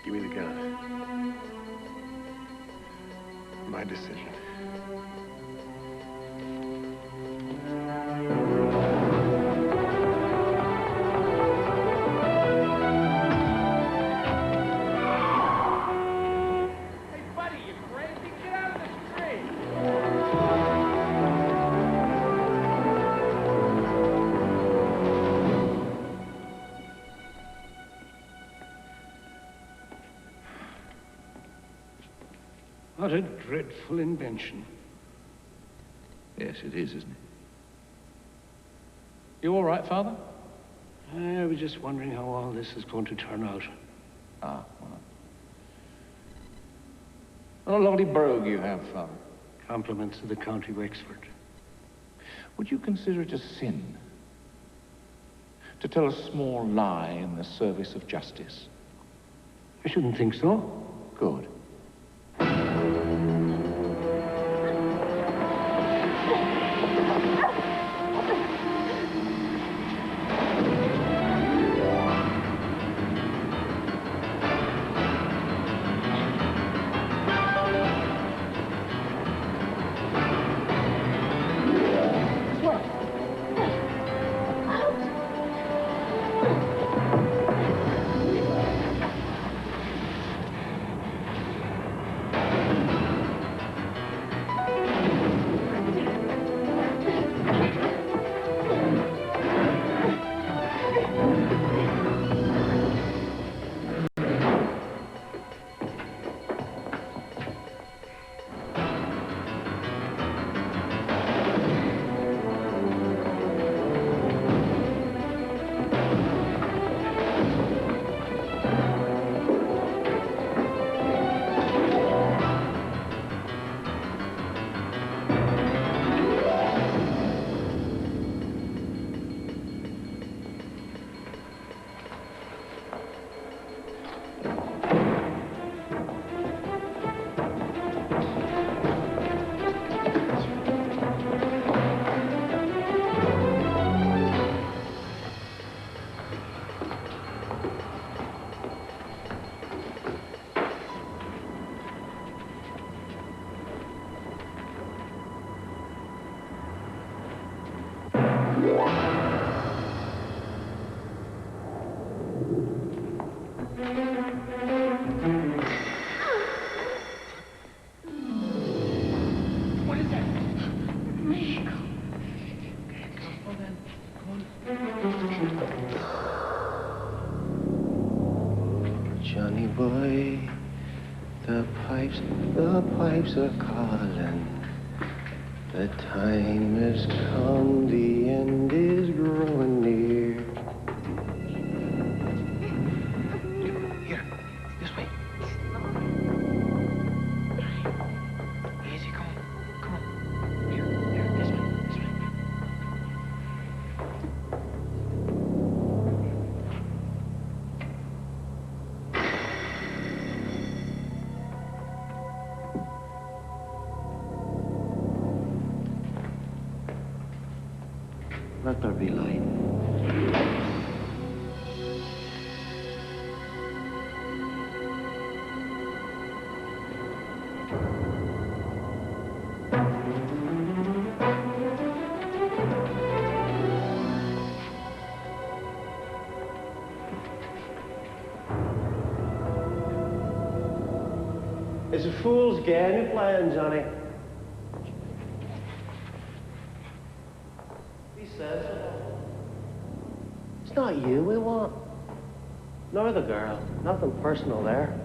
Give me the gun. My decision. Hey, buddy, you crazy? Get out of this tree! What a dreadful invention. Yes, it is, isn't it? You all right, Father? I was just wondering how all this is going to turn out. Ah, well. What a lovely brogue you have, Father. Compliments to the county Wexford. Would you consider it a sin to tell a small lie in the service of justice? I shouldn't think so. Good. What is that? Johnny boy, the pipes are calling. The time has come, the end is growing near. Here, this way. Easy, come on, come on. Here, this way, this way. Let there be light. It's a fool's game you're playing, Johnny. It's not you we want. Nor the girl. Nothing personal there.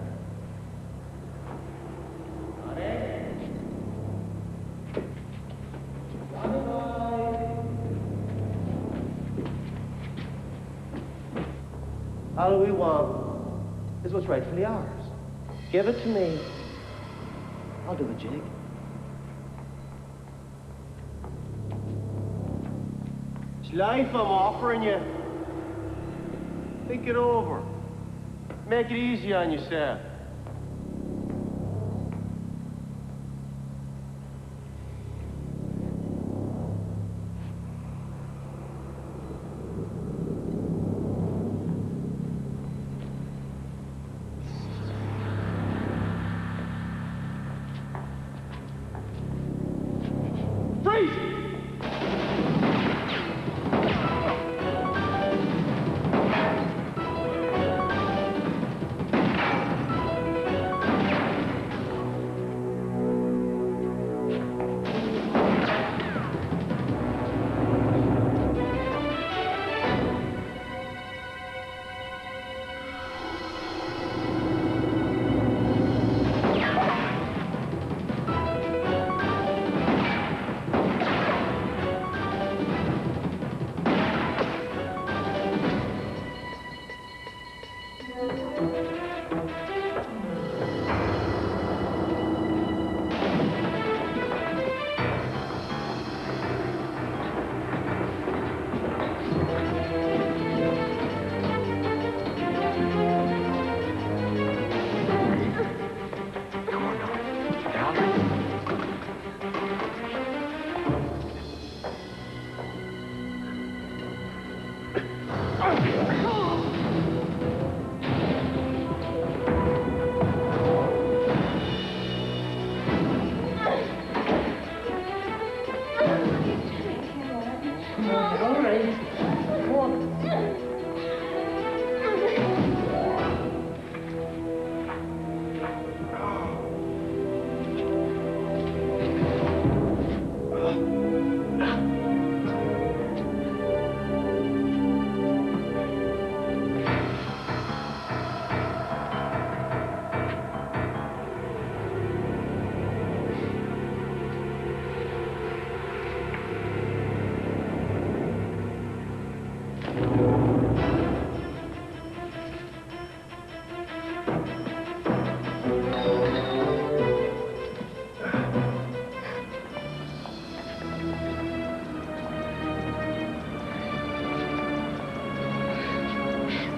All we want is what's rightfully ours. Give it to me. I'll do a jig. It's life I'm offering you. Think it over. Make it easy on yourself.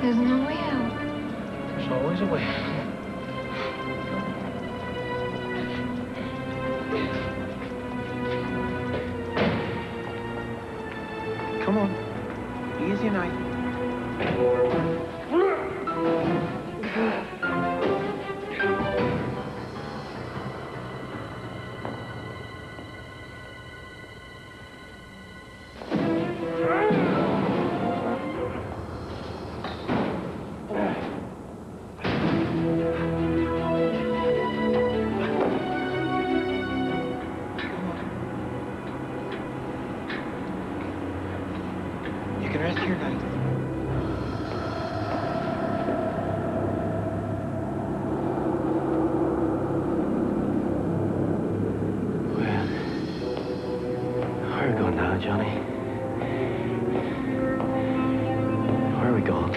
There's no way out. There's always a way. Come on. Easy now. You can rest here now. Well, where are we going now, Johnny? Where are we going?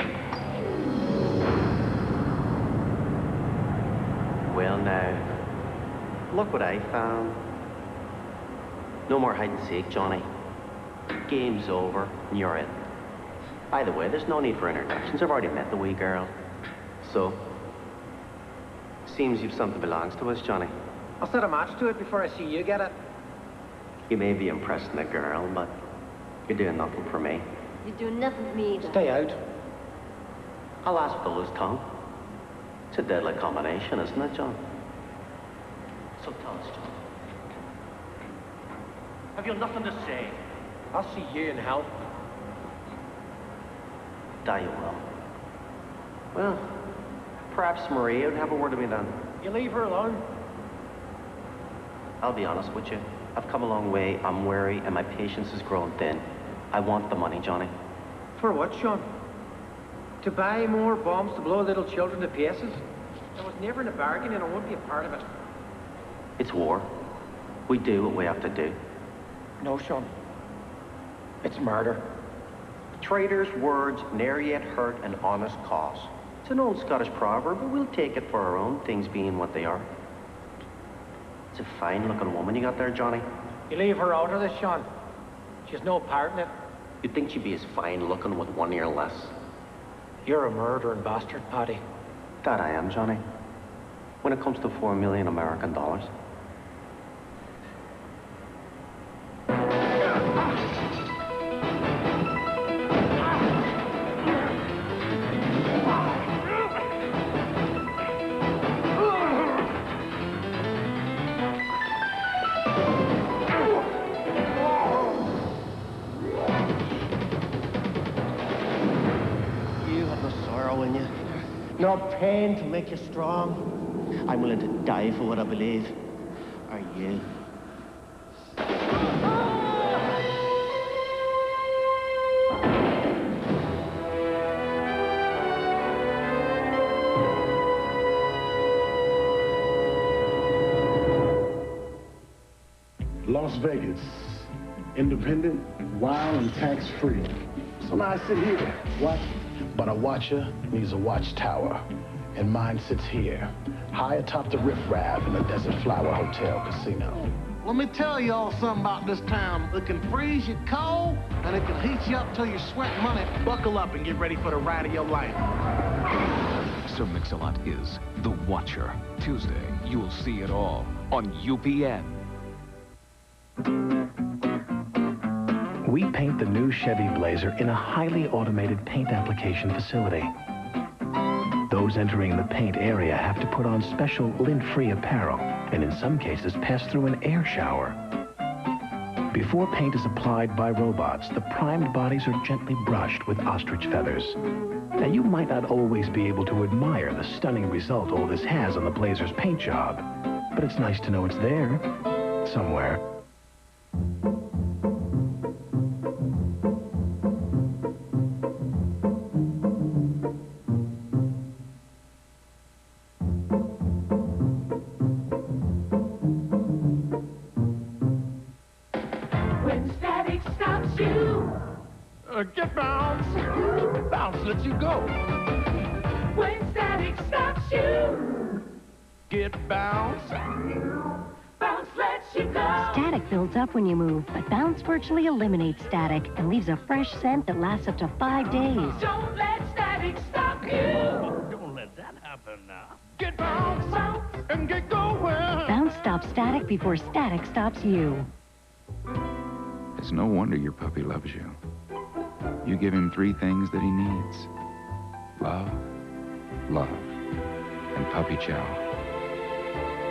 Well, now, look what I found. No more hide and seek, Johnny. Game's over, and you're in. By the way, there's no need for introductions. I've already met the wee girl. So, seems you've something belongs to us, Johnny. I'll set a match to it before I see you get it. You may be impressing the girl, but you're doing nothing for me. You're doing nothing for me either. Stay out. I'll ask for his tongue. It's a deadly combination, isn't it, John? So tell us, John. Have you nothing to say? I'll see you in hell. Die you will. Well, perhaps Maria would have a word with me then. You leave her alone. I'll be honest with you. I've come a long way. I'm weary, and my patience has grown thin. I want the money, Johnny. For what, Sean? To buy more bombs to blow little children to pieces? It was never in a bargain, and I won't be a part of it. It's war. We do what we have to do. No, Sean. It's murder. Traitors' words ne'er yet hurt an honest cause. It's an old Scottish proverb, but we'll take it for our own, things being what they are. It's a fine-looking woman you got there, Johnny. You leave her out of this, Sean. She's no part in it. You'd think she'd be as fine-looking with one ear less. You're a murdering bastard, Paddy. That I am, Johnny. When it comes to $4 million American dollars. No pain to make you strong. I'm willing to die for what I believe. Are you? Las Vegas. Independent, wild, and tax-free. So now I sit here, watch. But a watcher needs a watchtower, and mine sits here, high atop the riffraff in the Desert Flower Hotel Casino. Let me tell you all something about this town. It can freeze you cold, and it can heat you up till you sweat money. Buckle up and get ready for the ride of your life. Sir Mix-a-Lot is The Watcher. Tuesday, you'll see it all on UPN. we paint the new Chevy Blazer in a highly automated paint application facility. Those entering the paint area have to put on special lint-free apparel, and in some cases pass through an air shower. Before paint is applied by robots, the primed bodies are gently brushed with ostrich feathers. Now, you might not always be able to admire the stunning result all this has on the Blazer's paint job, but it's nice to know it's there, somewhere. Get bounce. Bounce lets you go. When static stops you. Get bounce. Bounce lets you go. Static builds up when you move, but Bounce virtually eliminates static and leaves a fresh scent that lasts up to 5 days. Don't let static stop you. Don't let that happen now. Get bounce, bounce, and get going. Bounce stops static before static stops you. It's no wonder your puppy loves you. You give him 3 things that he needs. Love, love, and puppy chow.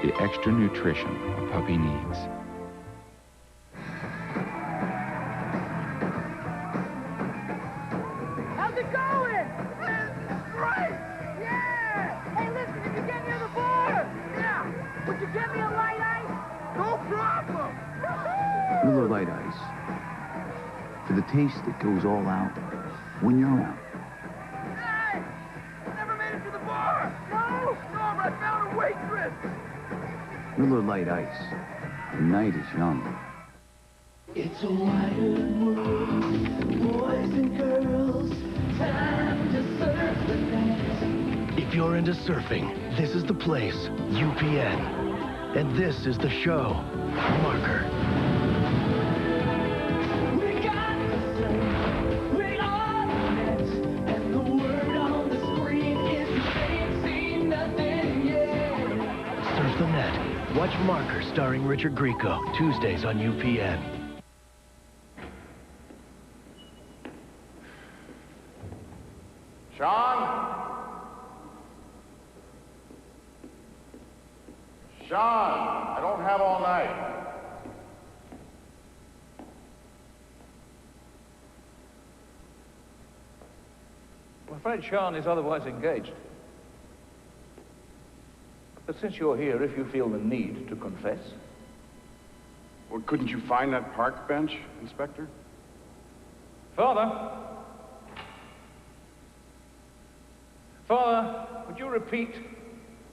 The extra nutrition a puppy needs. How's it going? Great! Yeah! Hey, listen, did you get near the bar? Yeah! Would you get me a light ice? No problem! Miller Light Ice. For the taste that goes all out when you're out. Hey! Never made it to the bar! No! No, but I found a waitress! Miller Light Ice. The night is young. It's a wider world, boys and girls, time to surf the net. If you're into surfing, this is the place, UPN. And this is the show, Marker. The Net. Watch Marker starring Richard Grieco, Tuesdays on UPN. Sean? Sean, I don't have all night. I'm afraid Sean is otherwise engaged. But since you're here, if you feel the need to confess. Well, couldn't you find that park bench, Inspector? Father? Father, would you repeat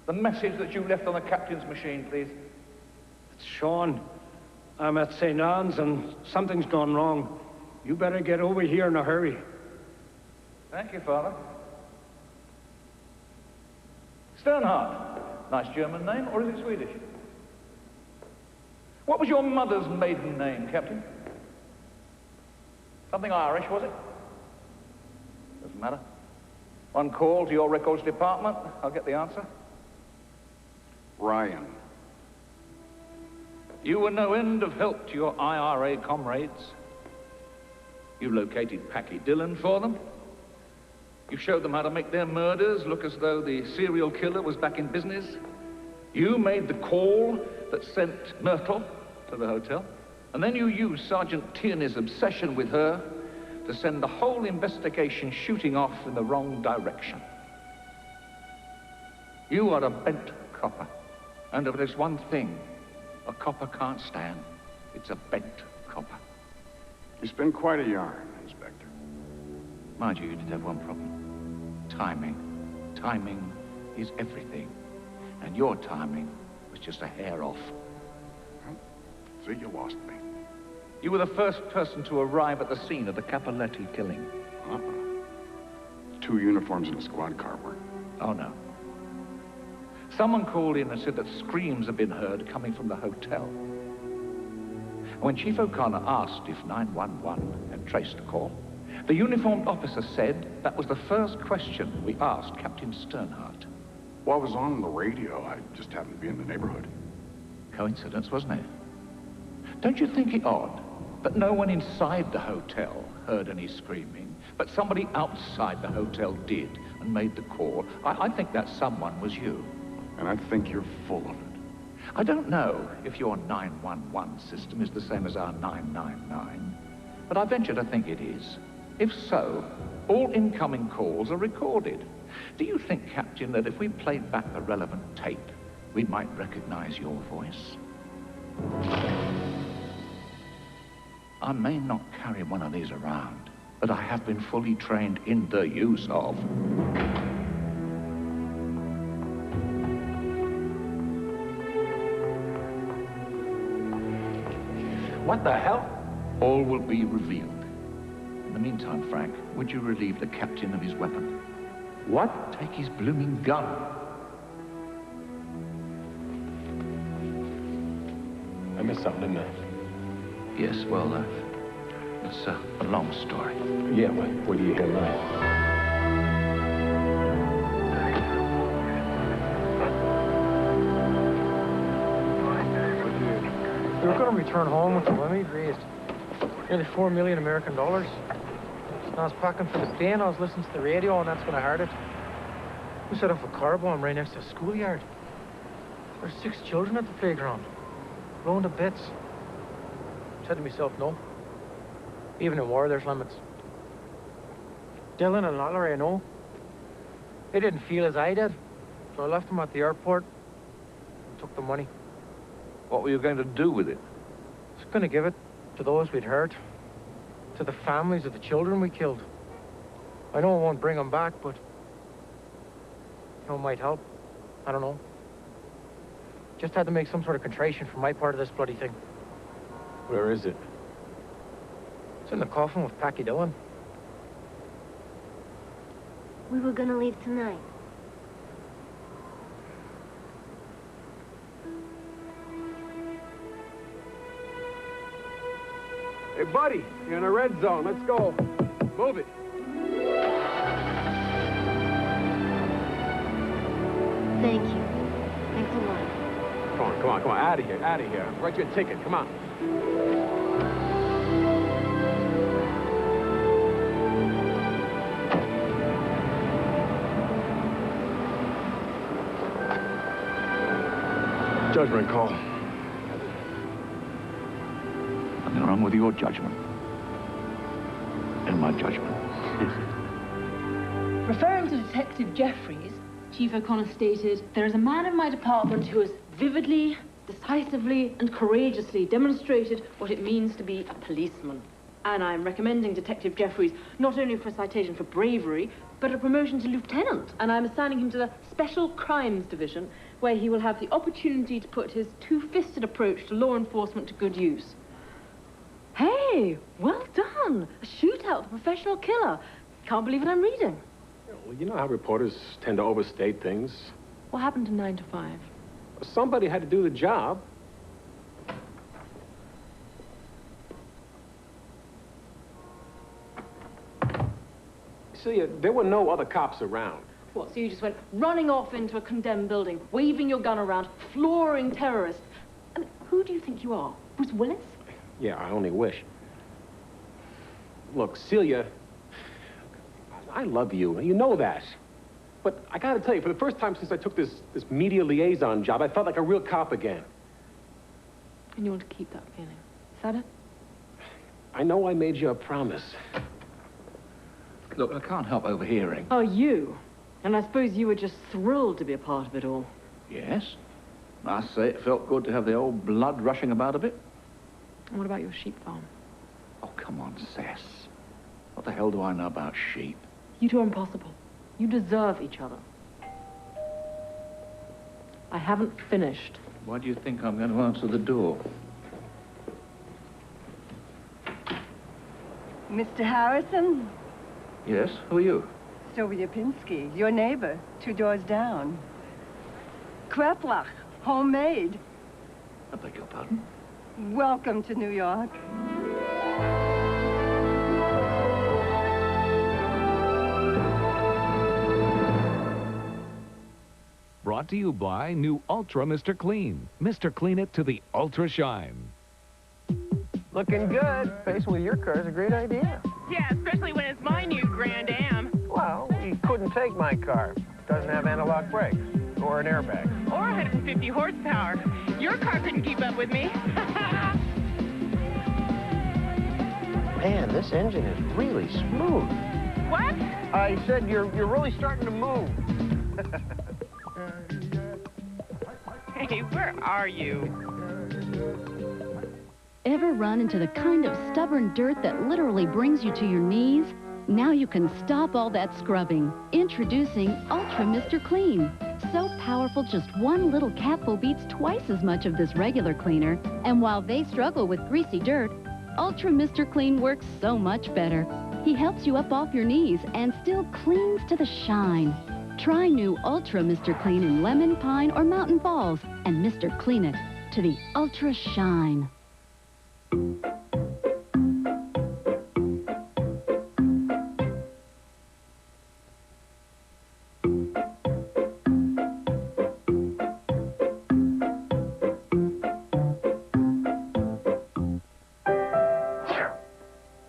the message that you left on the captain's machine, please? It's Sean. I'm at St. Anne's and something's gone wrong. You better get over here in a hurry. Thank you, Father. Sternhardt. Nice German name, or is it Swedish? What was your mother's maiden name, Captain? Something Irish, was it? Doesn't matter. One call to your records department, I'll get the answer. Ryan. You were no end of help to your IRA comrades. You located Packy Dillon for them. You showed them how to make their murders look as though the serial killer was back in business. You made the call that sent Myrtle to the hotel. And then you used Sergeant Tierney's obsession with her to send the whole investigation shooting off in the wrong direction. You are a bent copper. And if there's one thing a copper can't stand, it's a bent copper. You spin quite a yarn, Inspector. Mind you, you did have one problem. Timing. Timing is everything. And your timing was just a hair off. See, you lost me. You were the first person to arrive at the scene of the Capoletti killing. 2 uniforms in a squad car work. Oh, no. Someone called in and said that screams had been heard coming from the hotel. When Chief O'Connor asked if 911 had traced the call, the uniformed officer said that was the first question we asked Captain Sternhardt. Well, I was on the radio. I just happened to be in the neighborhood. Coincidence, wasn't it? Don't you think it odd But no one inside the hotel heard any screaming. But somebody outside the hotel did and made the call. I think that someone was you. And I think you're full of it. I don't know if your 911 system is the same as our 999, but I venture to think it is. If so, all incoming calls are recorded. Do you think, Captain, that if we played back the relevant tape, we might recognize your voice? I may not carry one of these around, but I have been fully trained in the use of. What the hell? All will be revealed. In the meantime, Frank, would you relieve the captain of his weapon? What? Take his blooming gun. I missed something, didn't I? Yes, well, it's a long story. Yeah, but what do you hear now? We were going to return home with the money we'd raised. Nearly $4 million American dollars. And I was packing for the plane, I was listening to the radio, and that's when I heard it. We set off a car bomb right next to a schoolyard. There's 6 children at the playground, blown to bits. Said to myself, no. Even in war, there's limits. Dylan and Mallory, I know. They didn't feel as I did, so I left them at the airport and took the money. What were you going to do with it? I was going to give it to those we'd hurt, to the families of the children we killed. I know it won't bring them back, but you know, it might help. I don't know. Just had to make some sort of contrition for my part of this bloody thing. Where is it? It's in the coffin with Packy Dillon. We were gonna leave tonight. Hey, buddy, you're in a red zone. Let's go. Move it. Thank you. Thanks a lot. Come on. Out of here. Write you a ticket. Come on. Judgment call. Nothing wrong with your judgment. And my judgment. Referring to Detective Jeffries, Chief O'Connor stated, "There is a man in my department who has vividly, decisively, and courageously demonstrated what it means to be a policeman. And I'm recommending Detective Jeffries not only for a citation for bravery, but a promotion to lieutenant. And I'm assigning him to the Special Crimes Division, where he will have the opportunity to put his two-fisted approach to law enforcement to good use." Hey, well done. A shootout, a professional killer. Can't believe what I'm reading. Well, you know how reporters tend to overstate things. What happened to 9 to 5? Somebody had to do the job. Celia, there were no other cops around. What, so you just went running off into a condemned building, waving your gun around, flooring terrorists? I mean, who do you think you are? Bruce Willis? Yeah, I only wish. Look, Celia, I love you. You know that. But I gotta tell you, for the first time since I took this media liaison job, I felt like a real cop again. And you want to keep that feeling? Is that it? I know I made you a promise. Look, I can't help overhearing. Oh, you? And I suppose you were just thrilled to be a part of it all. Yes. I say it felt good to have the old blood rushing about a bit. And what about your sheep farm? Oh, come on, Sass. What the hell do I know about sheep? You two are impossible. You deserve each other. I haven't finished. Why do you think I'm going to answer the door? Mr. Harrison? Yes, who are you? Sylvia Pinsky, your neighbor, 2 doors down. Kreplach, homemade. I beg your pardon? Welcome to New York. Brought to you by new Ultra Mr. Clean. Mr. Clean it to the ultra shine. Looking good. Facing with your car is a great idea. Yeah, especially when it's my new Grand Am. Well, you couldn't take my car. It doesn't have analog brakes or an airbag. Or 150 horsepower. Your car couldn't keep up with me. Man, this engine is really smooth. What? I said you're really starting to move. Hey, where are you? Ever run into the kind of stubborn dirt that literally brings you to your knees? Now you can stop all that scrubbing. Introducing Ultra Mr. Clean. So powerful, just one little capful beats twice as much of this regular cleaner. And while they struggle with greasy dirt, Ultra Mr. Clean works so much better. He helps you up off your knees and still cleans to the shine. Try new Ultra Mr. Clean in Lemon, Pine, or Mountain Falls, and Mr. Clean it to the Ultra Shine.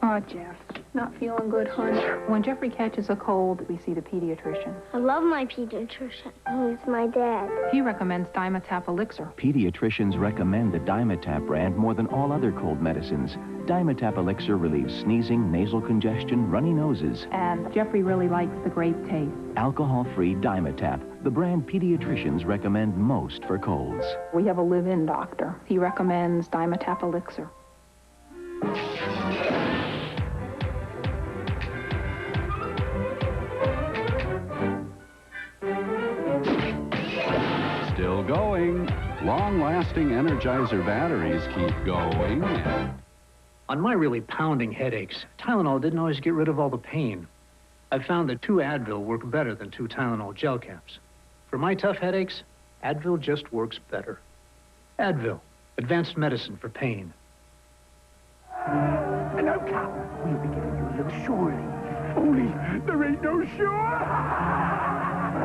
Oh, Jeff, not feeling good, hon. When Jeffrey catches a cold, we see the pediatrician. I love my pediatrician. He's my dad. He recommends Dimetap Elixir. Pediatricians recommend the Dimetap brand more than all other cold medicines. Dimetap Elixir relieves sneezing, nasal congestion, runny noses. And Jeffrey really likes the grape taste. Alcohol-free Dimetap, the brand pediatricians recommend most for colds. We have a live-in doctor. He recommends Dimetap Elixir. Still going. Long-lasting Energizer batteries keep going. On my really pounding headaches, Tylenol didn't always get rid of all the pain. I've found that 2 Advil work better than 2 Tylenol gel caps. For my tough headaches, Advil just works better. Advil, advanced medicine for pain. Hello, Cap. We'll be giving you a little shore leave. Only there ain't no shore.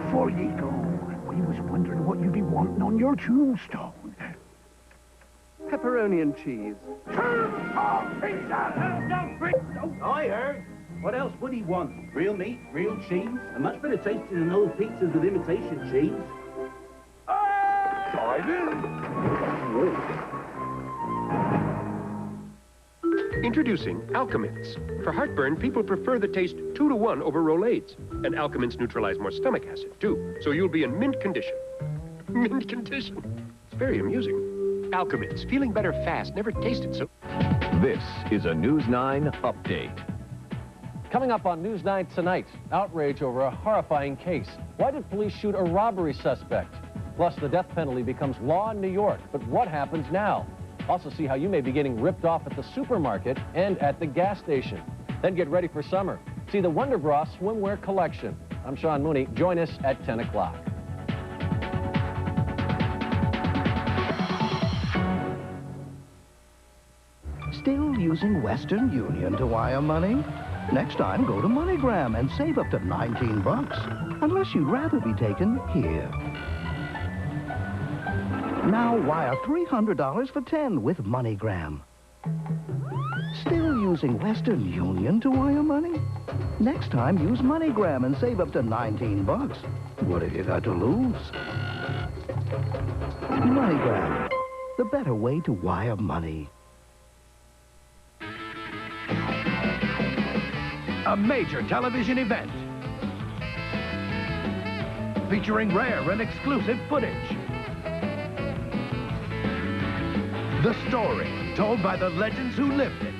Before ye go, we was wondering what you'd be wanting on your tombstone. Pepperoni and cheese. I heard. What else would he want? Real meat, real cheese, and much better tasting than those pizzas with imitation cheese. Introducing Alka-Mints. For heartburn, people prefer the taste 2-to-1 over Rolaids. And Alka-Mints neutralize more stomach acid, too. So you'll be in mint condition. Mint condition. It's very amusing. Alka-Mints, feeling better fast, never tasted so... This is a News 9 update. Coming up on News 9 tonight, outrage over a horrifying case. Why did police shoot a robbery suspect? Plus, the death penalty becomes law in New York. But what happens now? Also see how you may be getting ripped off at the supermarket and at the gas station. Then get ready for summer. See the Wonder Bra swimwear collection. I'm Sean Mooney. Join us at 10 o'clock. Still using Western Union to wire money? Next time, go to MoneyGram and save up to $19. Unless you'd rather be taken here. Now wire $300 for 10 with MoneyGram. Still using Western Union to wire money? Next time, use MoneyGram and save up to $19. What have you got to lose? MoneyGram, the better way to wire money. A major television event featuring rare and exclusive footage. The story told by the legends who lived it.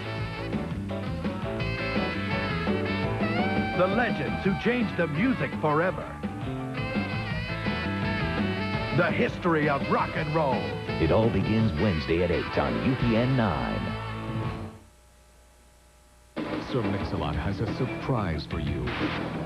The legends who changed the music forever. The history of rock and roll. It all begins Wednesday at 8 on UPN 9. Producer Mix-a-Lot has a surprise for you.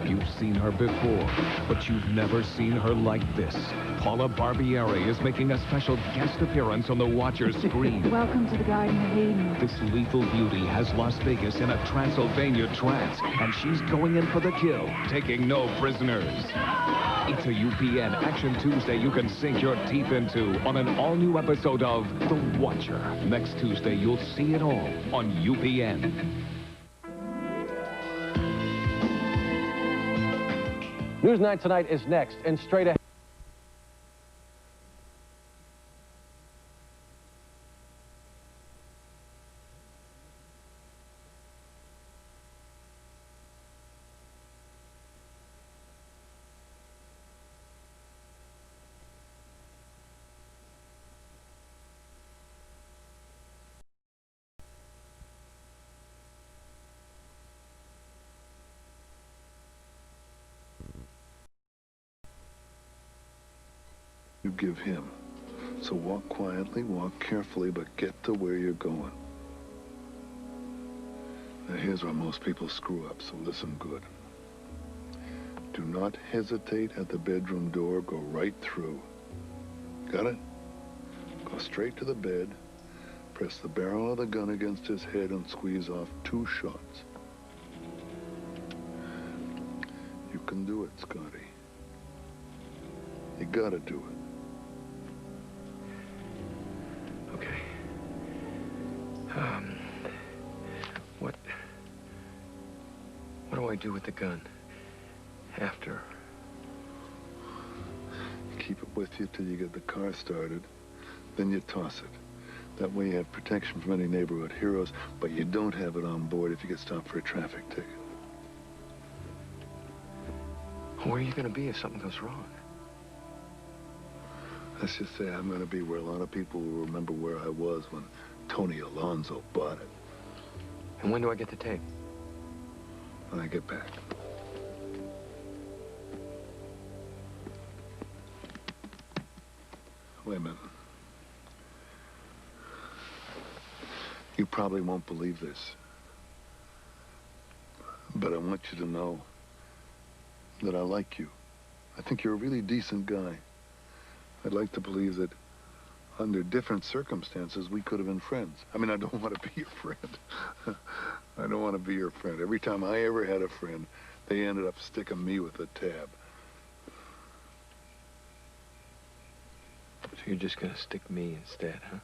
You've seen her before, but you've never seen her like this. Paula Barbieri is making a special guest appearance on the Watcher screen. Welcome to the Garden of Eden. This lethal beauty has Las Vegas in a Transylvania trance, and she's going in for the kill, taking no prisoners. It's a UPN Action Tuesday you can sink your teeth into on an all-new episode of The Watcher. Next Tuesday, you'll see it all on UPN. News 9 Tonight is next, and straight ahead. You give him. So walk quietly, walk carefully, but get to where you're going. Now here's where most people screw up, so listen good. Do not hesitate at the bedroom door, go right through. Got it? Go straight to the bed, press the barrel of the gun against his head and squeeze off 2 shots. You can do it, Scotty. You gotta do it. What do I do with the gun? After? Keep it with you till you get the car started. Then you toss it. That way you have protection from any neighborhood heroes, but you don't have it on board if you get stopped for a traffic ticket. Where are you going to be if something goes wrong? Let's just say I'm going to be where a lot of people will remember where I was when Tony Alonso bought it. And when do I get the tape? When I get back. Wait a minute. You probably won't believe this, but I want you to know that I like you. I think you're a really decent guy. I'd like to believe that under different circumstances, we could have been friends. I mean, I don't want to be your friend. I don't want to be your friend. Every time I ever had a friend, they ended up sticking me with a tab. So you're just going to stick me instead, huh?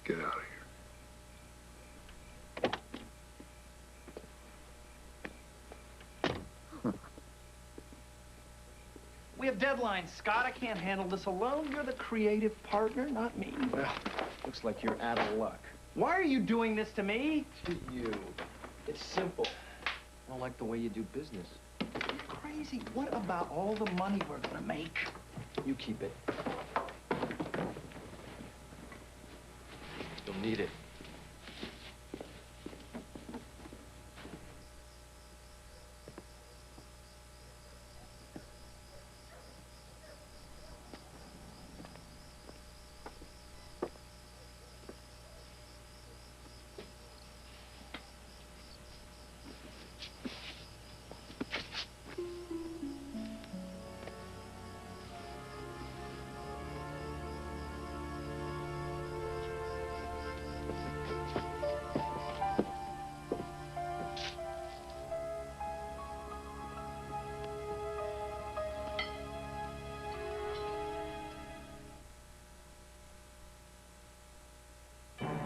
Get out of here. We have deadlines, Scott. I can't handle this alone. You're the creative partner, not me. Well, looks like you're out of luck. Why are you doing this to me? To you. It's simple. I don't like the way you do business. Crazy. What about all the money we're gonna make? You keep it. You'll need it.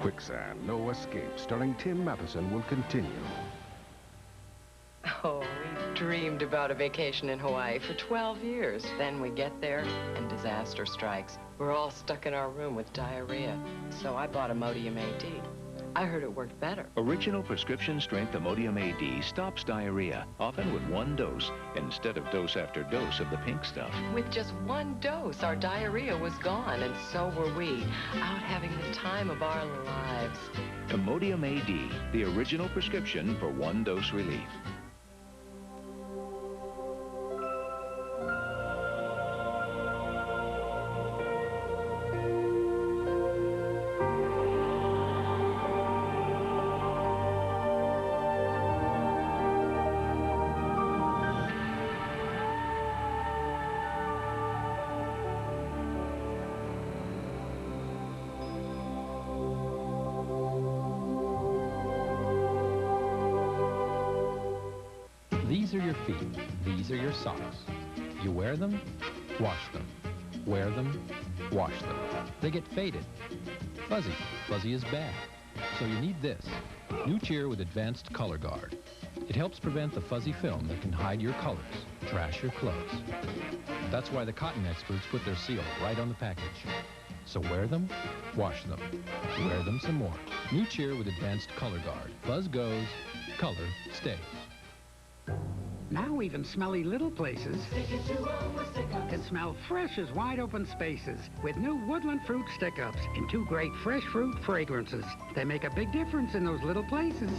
Quicksand, No Escape, starring Tim Matheson, will continue. Oh, we dreamed about a vacation in Hawaii for 12 years. Then we get there, and disaster strikes. We're all stuck in our room with diarrhea. So I bought Imodium AD. I heard it worked better. Original prescription strength Imodium AD stops diarrhea, often with 1 dose, instead of dose after dose of the pink stuff. With just 1 dose, our diarrhea was gone, and so were we, out having the time of our lives. Imodium AD, the original prescription for 1 dose relief. These are your feet. These are your socks. You wear them, wash them. Wear them, wash them. They get faded. Fuzzy. Fuzzy is bad. So you need this. New Cheer with Advanced Color Guard. It helps prevent the fuzzy film that can hide your colors, trash your clothes. That's why the cotton experts put their seal right on the package. So wear them, wash them. Wear them some more. New Cheer with Advanced Color Guard. Fuzz goes, color stays. Now even smelly little places can smell fresh as wide open spaces with new woodland fruit stick-ups and 2 great fresh fruit fragrances. They make a big difference in those little places.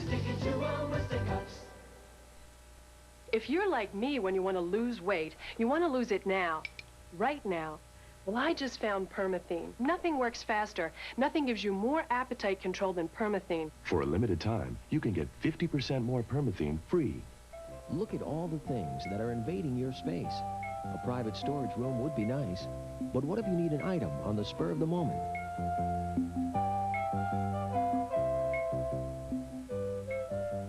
If you're like me when you want to lose weight, you want to lose it now, right now. Well, I just found Permathene. Nothing works faster. Nothing gives you more appetite control than Permathene. For a limited time, you can get 50% more Permathene free. Look at all the things that are invading your space. A private storage room would be nice, but what if you need an item on the spur of the moment?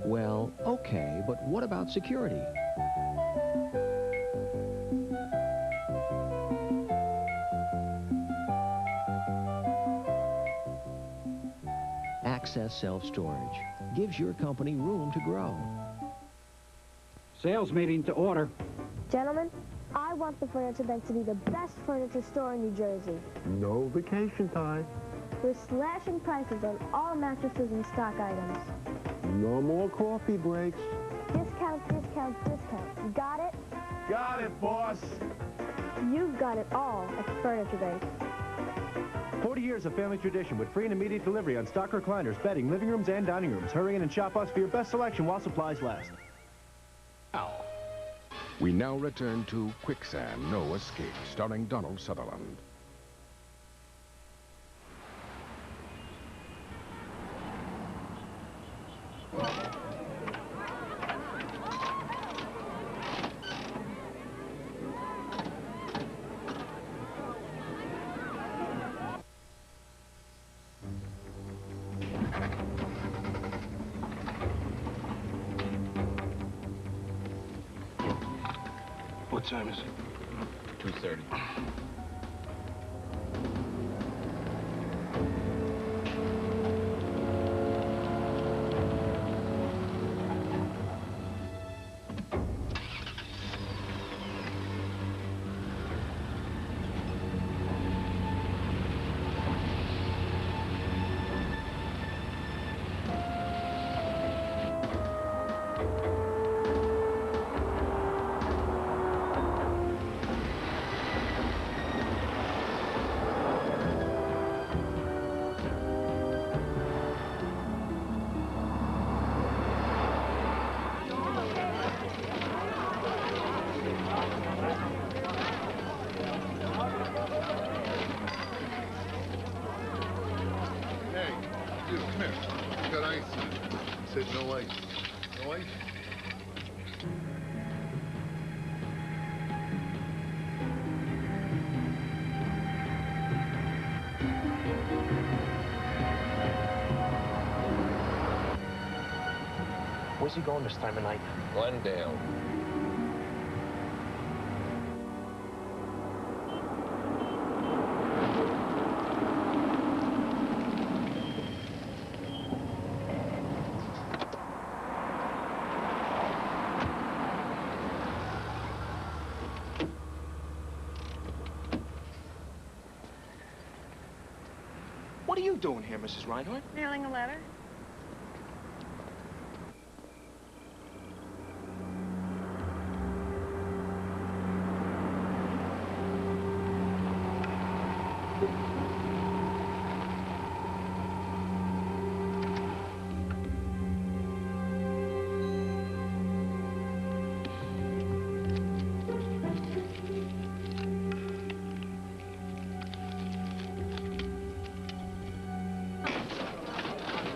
Well, okay, but what about security? Access Self-Storage gives your company room to grow. Sales meeting to order. Gentlemen, I want the Furniture Bank to be the best furniture store in New Jersey. No vacation time. We're slashing prices on all mattresses and stock items. No more coffee breaks. Discount, discount, discount. You got it? Got it, boss. You've got it all at Furniture Bank. 40 years of family tradition with free and immediate delivery on stock recliners, bedding, living rooms, and dining rooms. Hurry in and shop us for your best selection while supplies last. We now return to Quicksand, No Escape, starring Donald Sutherland. What time is it? 2:30. Said no ice. No ice? Where's he going this time of night? Glendale. What are you doing here, Mrs. Reinhardt? Mailing a letter.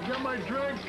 You got my drink?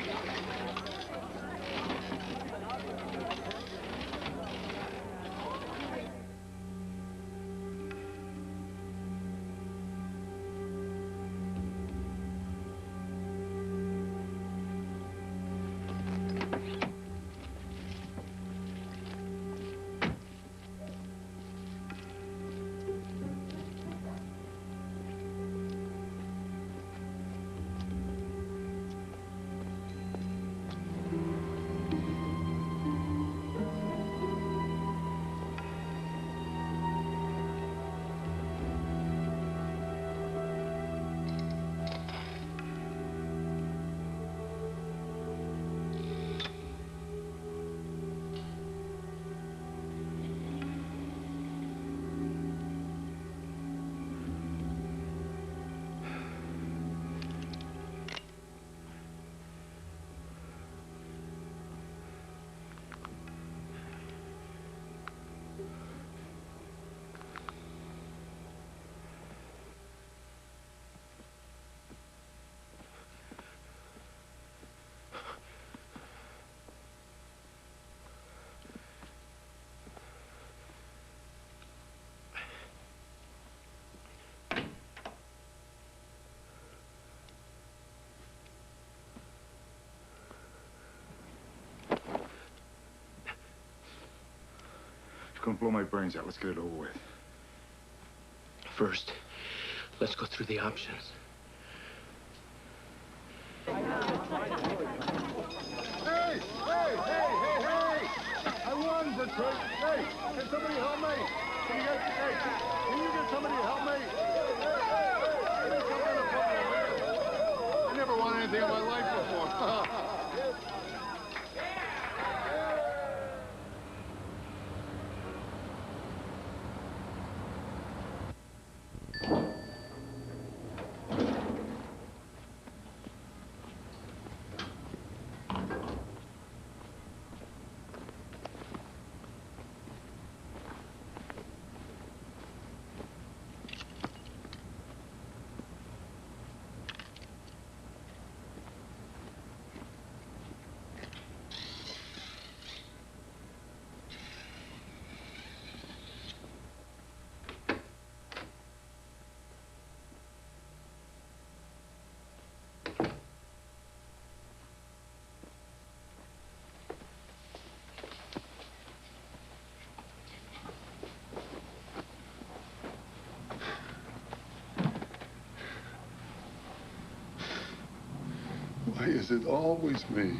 gonna blow my brains out. Let's get it over with. First, let's go through the options. Hey! I won for Christ. Hey, can somebody help me? Can you get somebody to help me? I never won anything in my life before. Why is it always me?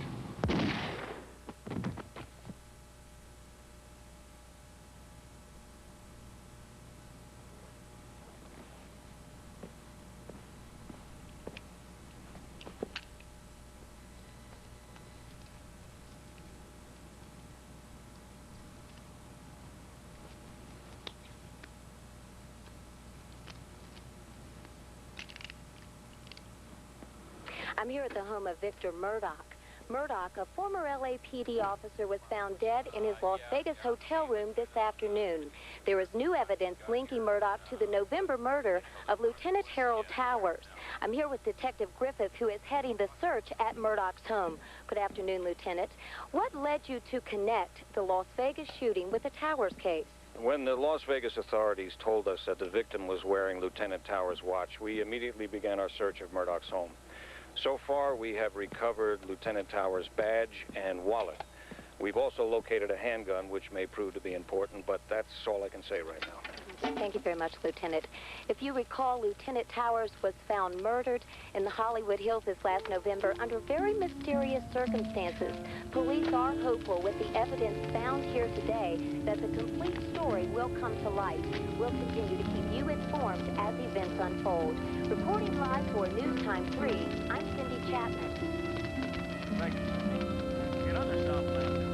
I'm here at the home of Victor Murdoch. Murdoch, a former LAPD officer, was found dead in his Las Vegas hotel room this afternoon. There is new evidence linking Murdoch to the November murder of Lieutenant Harold Towers. I'm here with Detective Griffith, who is heading the search at Murdoch's home. Good afternoon, Lieutenant. What led you to connect the Las Vegas shooting with the Towers case? When the Las Vegas authorities told us that the victim was wearing Lieutenant Towers' watch, we immediately began our search of Murdoch's home. So far, we have recovered Lieutenant Towers' badge and wallet. We've also located a handgun, which may prove to be important, but that's all I can say right now. Thank you very much, Lieutenant. If you recall, Lieutenant Towers was found murdered in the Hollywood Hills this last November under very mysterious circumstances. Police are hopeful with the evidence found here today that the complete story will come to light. We'll continue to keep you informed as events unfold. Reporting live for News Time 3, I'm Cindy Chapman. Thank you. Get on there, Southland.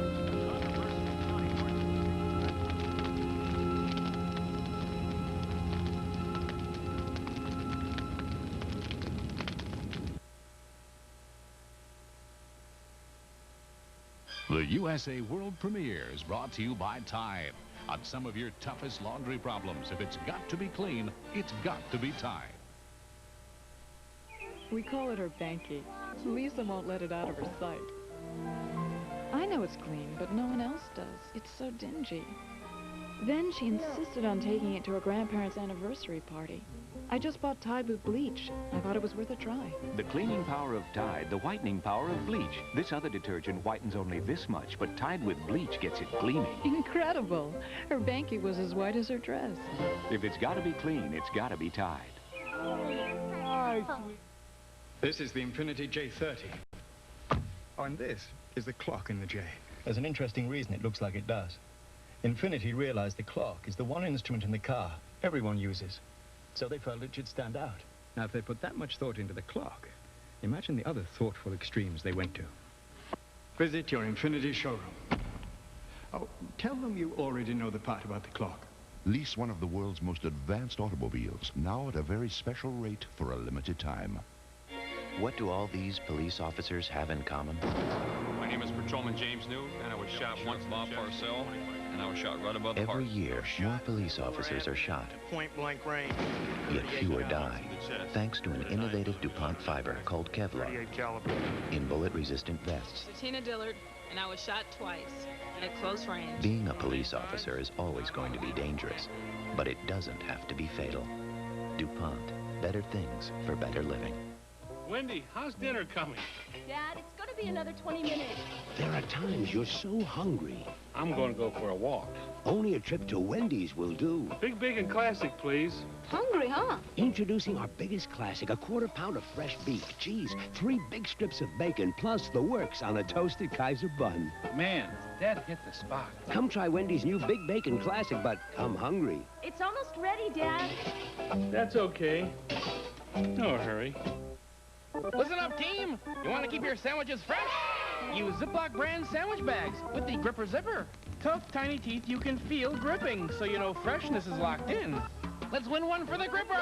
The USA World Premiere is brought to you by Tide. On some of your toughest laundry problems, if it's got to be clean, it's got to be Tide. We call it her banky. Lisa won't let it out of her sight. I know it's clean, but no one else does. It's so dingy. Then she insisted on taking it to her grandparents' anniversary party. I just bought Tide with bleach. I thought it was worth a try. The cleaning power of Tide, the whitening power of bleach. This other detergent whitens only this much, but Tide with bleach gets it gleaming. Incredible. Her banky was as white as her dress. If it's got to be clean, it's got to be Tide. This is the Infinity J30. Oh, and this is the clock in the J. There's an interesting reason it looks like it does. Infinity realized the clock is the one instrument in the car everyone uses. So they felt it should stand out. Now, if they put that much thought into the clock, imagine the other thoughtful extremes they went to. Visit your Infinity showroom. Oh, tell them you already know the part about the clock. Lease one of the world's most advanced automobiles, now at a very special rate for a limited time. What do all these police officers have in common? My name is Patrolman James New, and I was shot once above Parcel, and I was shot right above the heart. Every year, more police officers are shot. Point-blank range. Yet fewer die, thanks to an innovative DuPont fiber called Kevlar in bullet-resistant vests. Tina Dillard, and I was shot twice at close range. Being a police officer is always going to be dangerous, but it doesn't have to be fatal. DuPont, better things for better living. Wendy, how's dinner coming? Dad, it's going to be another 20 minutes. There are times you're so hungry, I'm going to go for a walk. Only a trip to Wendy's will do. Big Bacon Classic, please. Hungry, huh? Introducing our biggest classic, a quarter-pound of fresh beef, cheese, 3 big strips of bacon, plus the works on a toasted Kaiser bun. Man, Dad hit the spot. Come try Wendy's new Big Bacon Classic, but come hungry. It's almost ready, Dad. That's okay. No hurry. Listen up, team. You want to keep your sandwiches fresh? Use Ziploc brand sandwich bags with the Gripper Zipper. Tough, tiny teeth you can feel gripping, so you know freshness is locked in. Let's win one for the Gripper.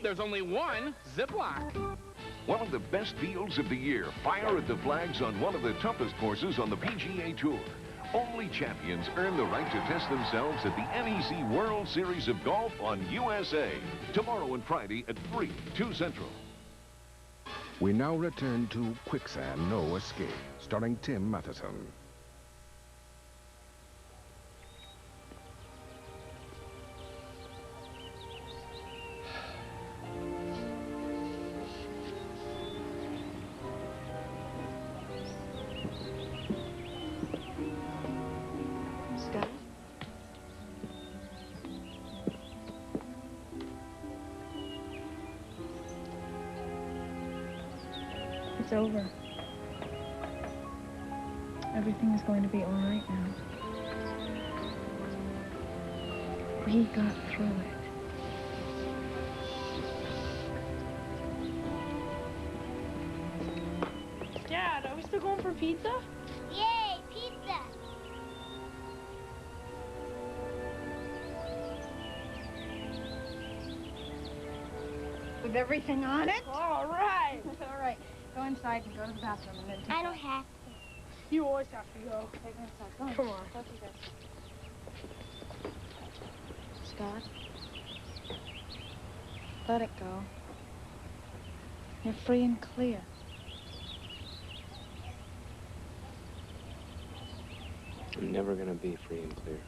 There's only one Ziploc. One of the best deals of the year. Fire at the flags on one of the toughest courses on the PGA Tour. Only champions earn the right to test themselves at the NEC World Series of Golf on USA. Tomorrow and Friday at 3, 2 Central. We now return to Quicksand No Escape, starring Tim Matheson. Scott? It's over. Everything is going to be all right now. We got through it. Dad, are we still going for pizza? Yay, pizza! With everything on it? All right. All right. Go inside and go to the bathroom and then... I don't have to. You always have to go. Take me inside. Go on. Come on. Go to bed. Scott? Let it go. You're free and clear. I'm never going to be free and clear.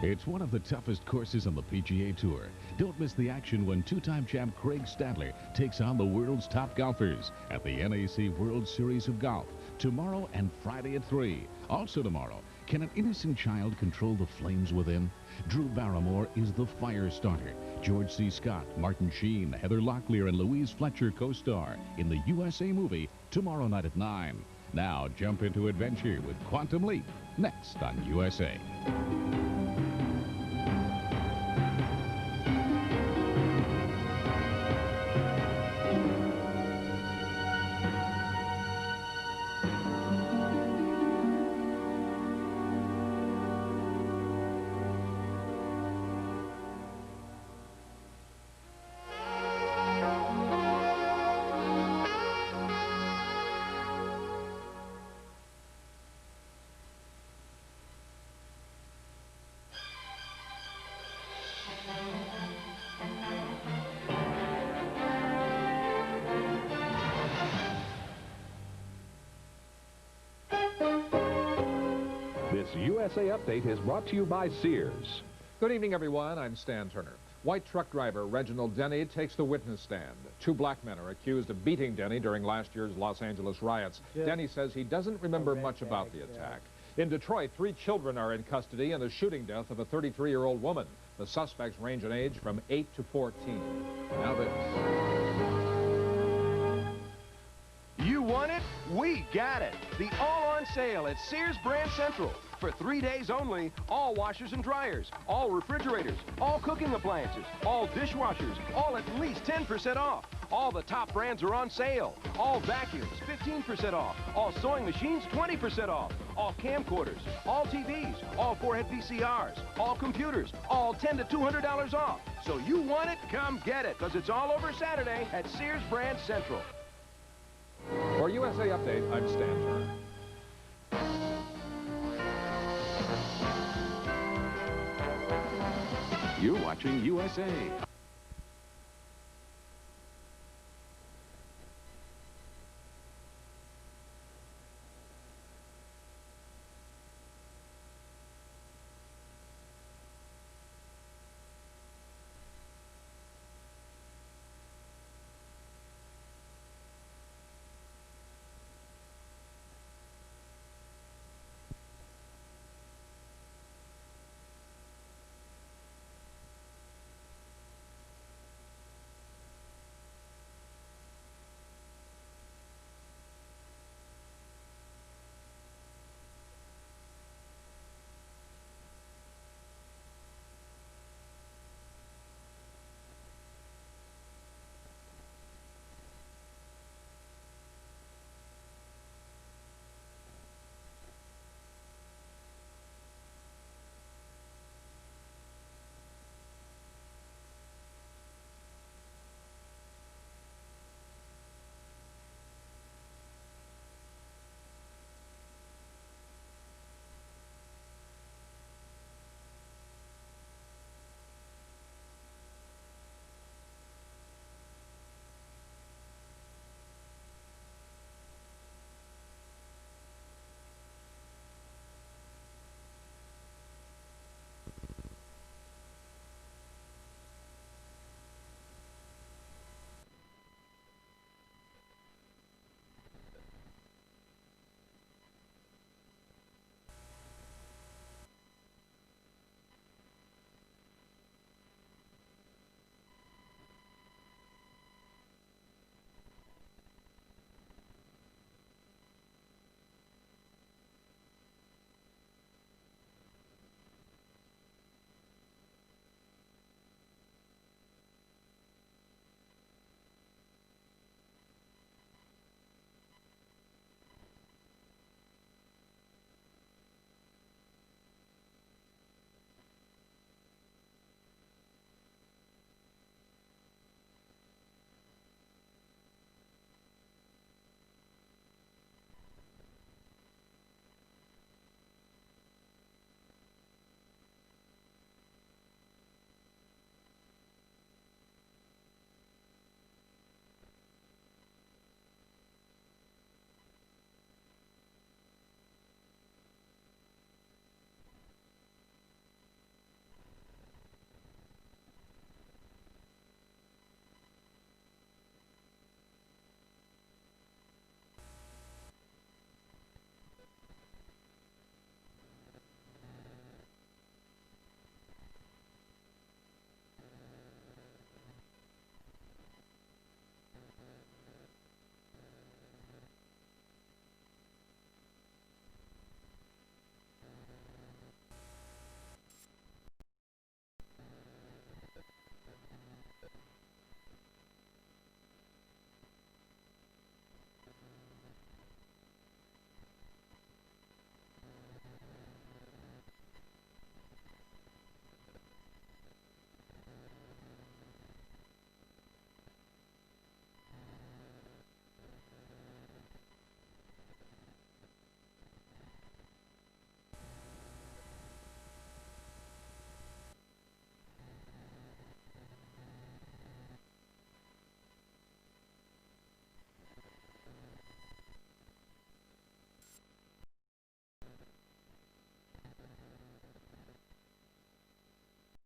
It's one of the toughest courses on the PGA Tour. Don't miss the action when two-time champ Craig Stadler takes on the world's top golfers at the NAC World Series of Golf tomorrow and Friday at 3. Also tomorrow, can an innocent child control the flames within? Drew Barrymore is the fire starter. George C. Scott, Martin Sheen, Heather Locklear, and Louise Fletcher co-star in the USA movie tomorrow night at 9. Now jump into adventure with Quantum Leap next on USA. This USA Update is brought to you by Sears. Good evening, everyone. I'm Stan Turner. White truck driver Reginald Denny takes the witness stand. 2 black men are accused of beating Denny during last year's Los Angeles riots. Denny says he doesn't remember much about the attack. In Detroit, 3 children are in custody in the shooting death of a 33-year-old woman. The suspects range in age from 8 to 14. Now this. You want it? We got it. The all-on sale at Sears Brand Central. For 3 days only, all washers and dryers, all refrigerators, all cooking appliances, all dishwashers, all at least 10% off. All the top brands are on sale. All vacuums, 15% off. All sewing machines, 20% off. All camcorders, all TVs, all forehead VCRs, all computers, all $10 to $200 off. So you want it? Come get it, because it's all over Saturday at Sears Brand Central. For USA Update, I'm Stan Turner. You're watching USA.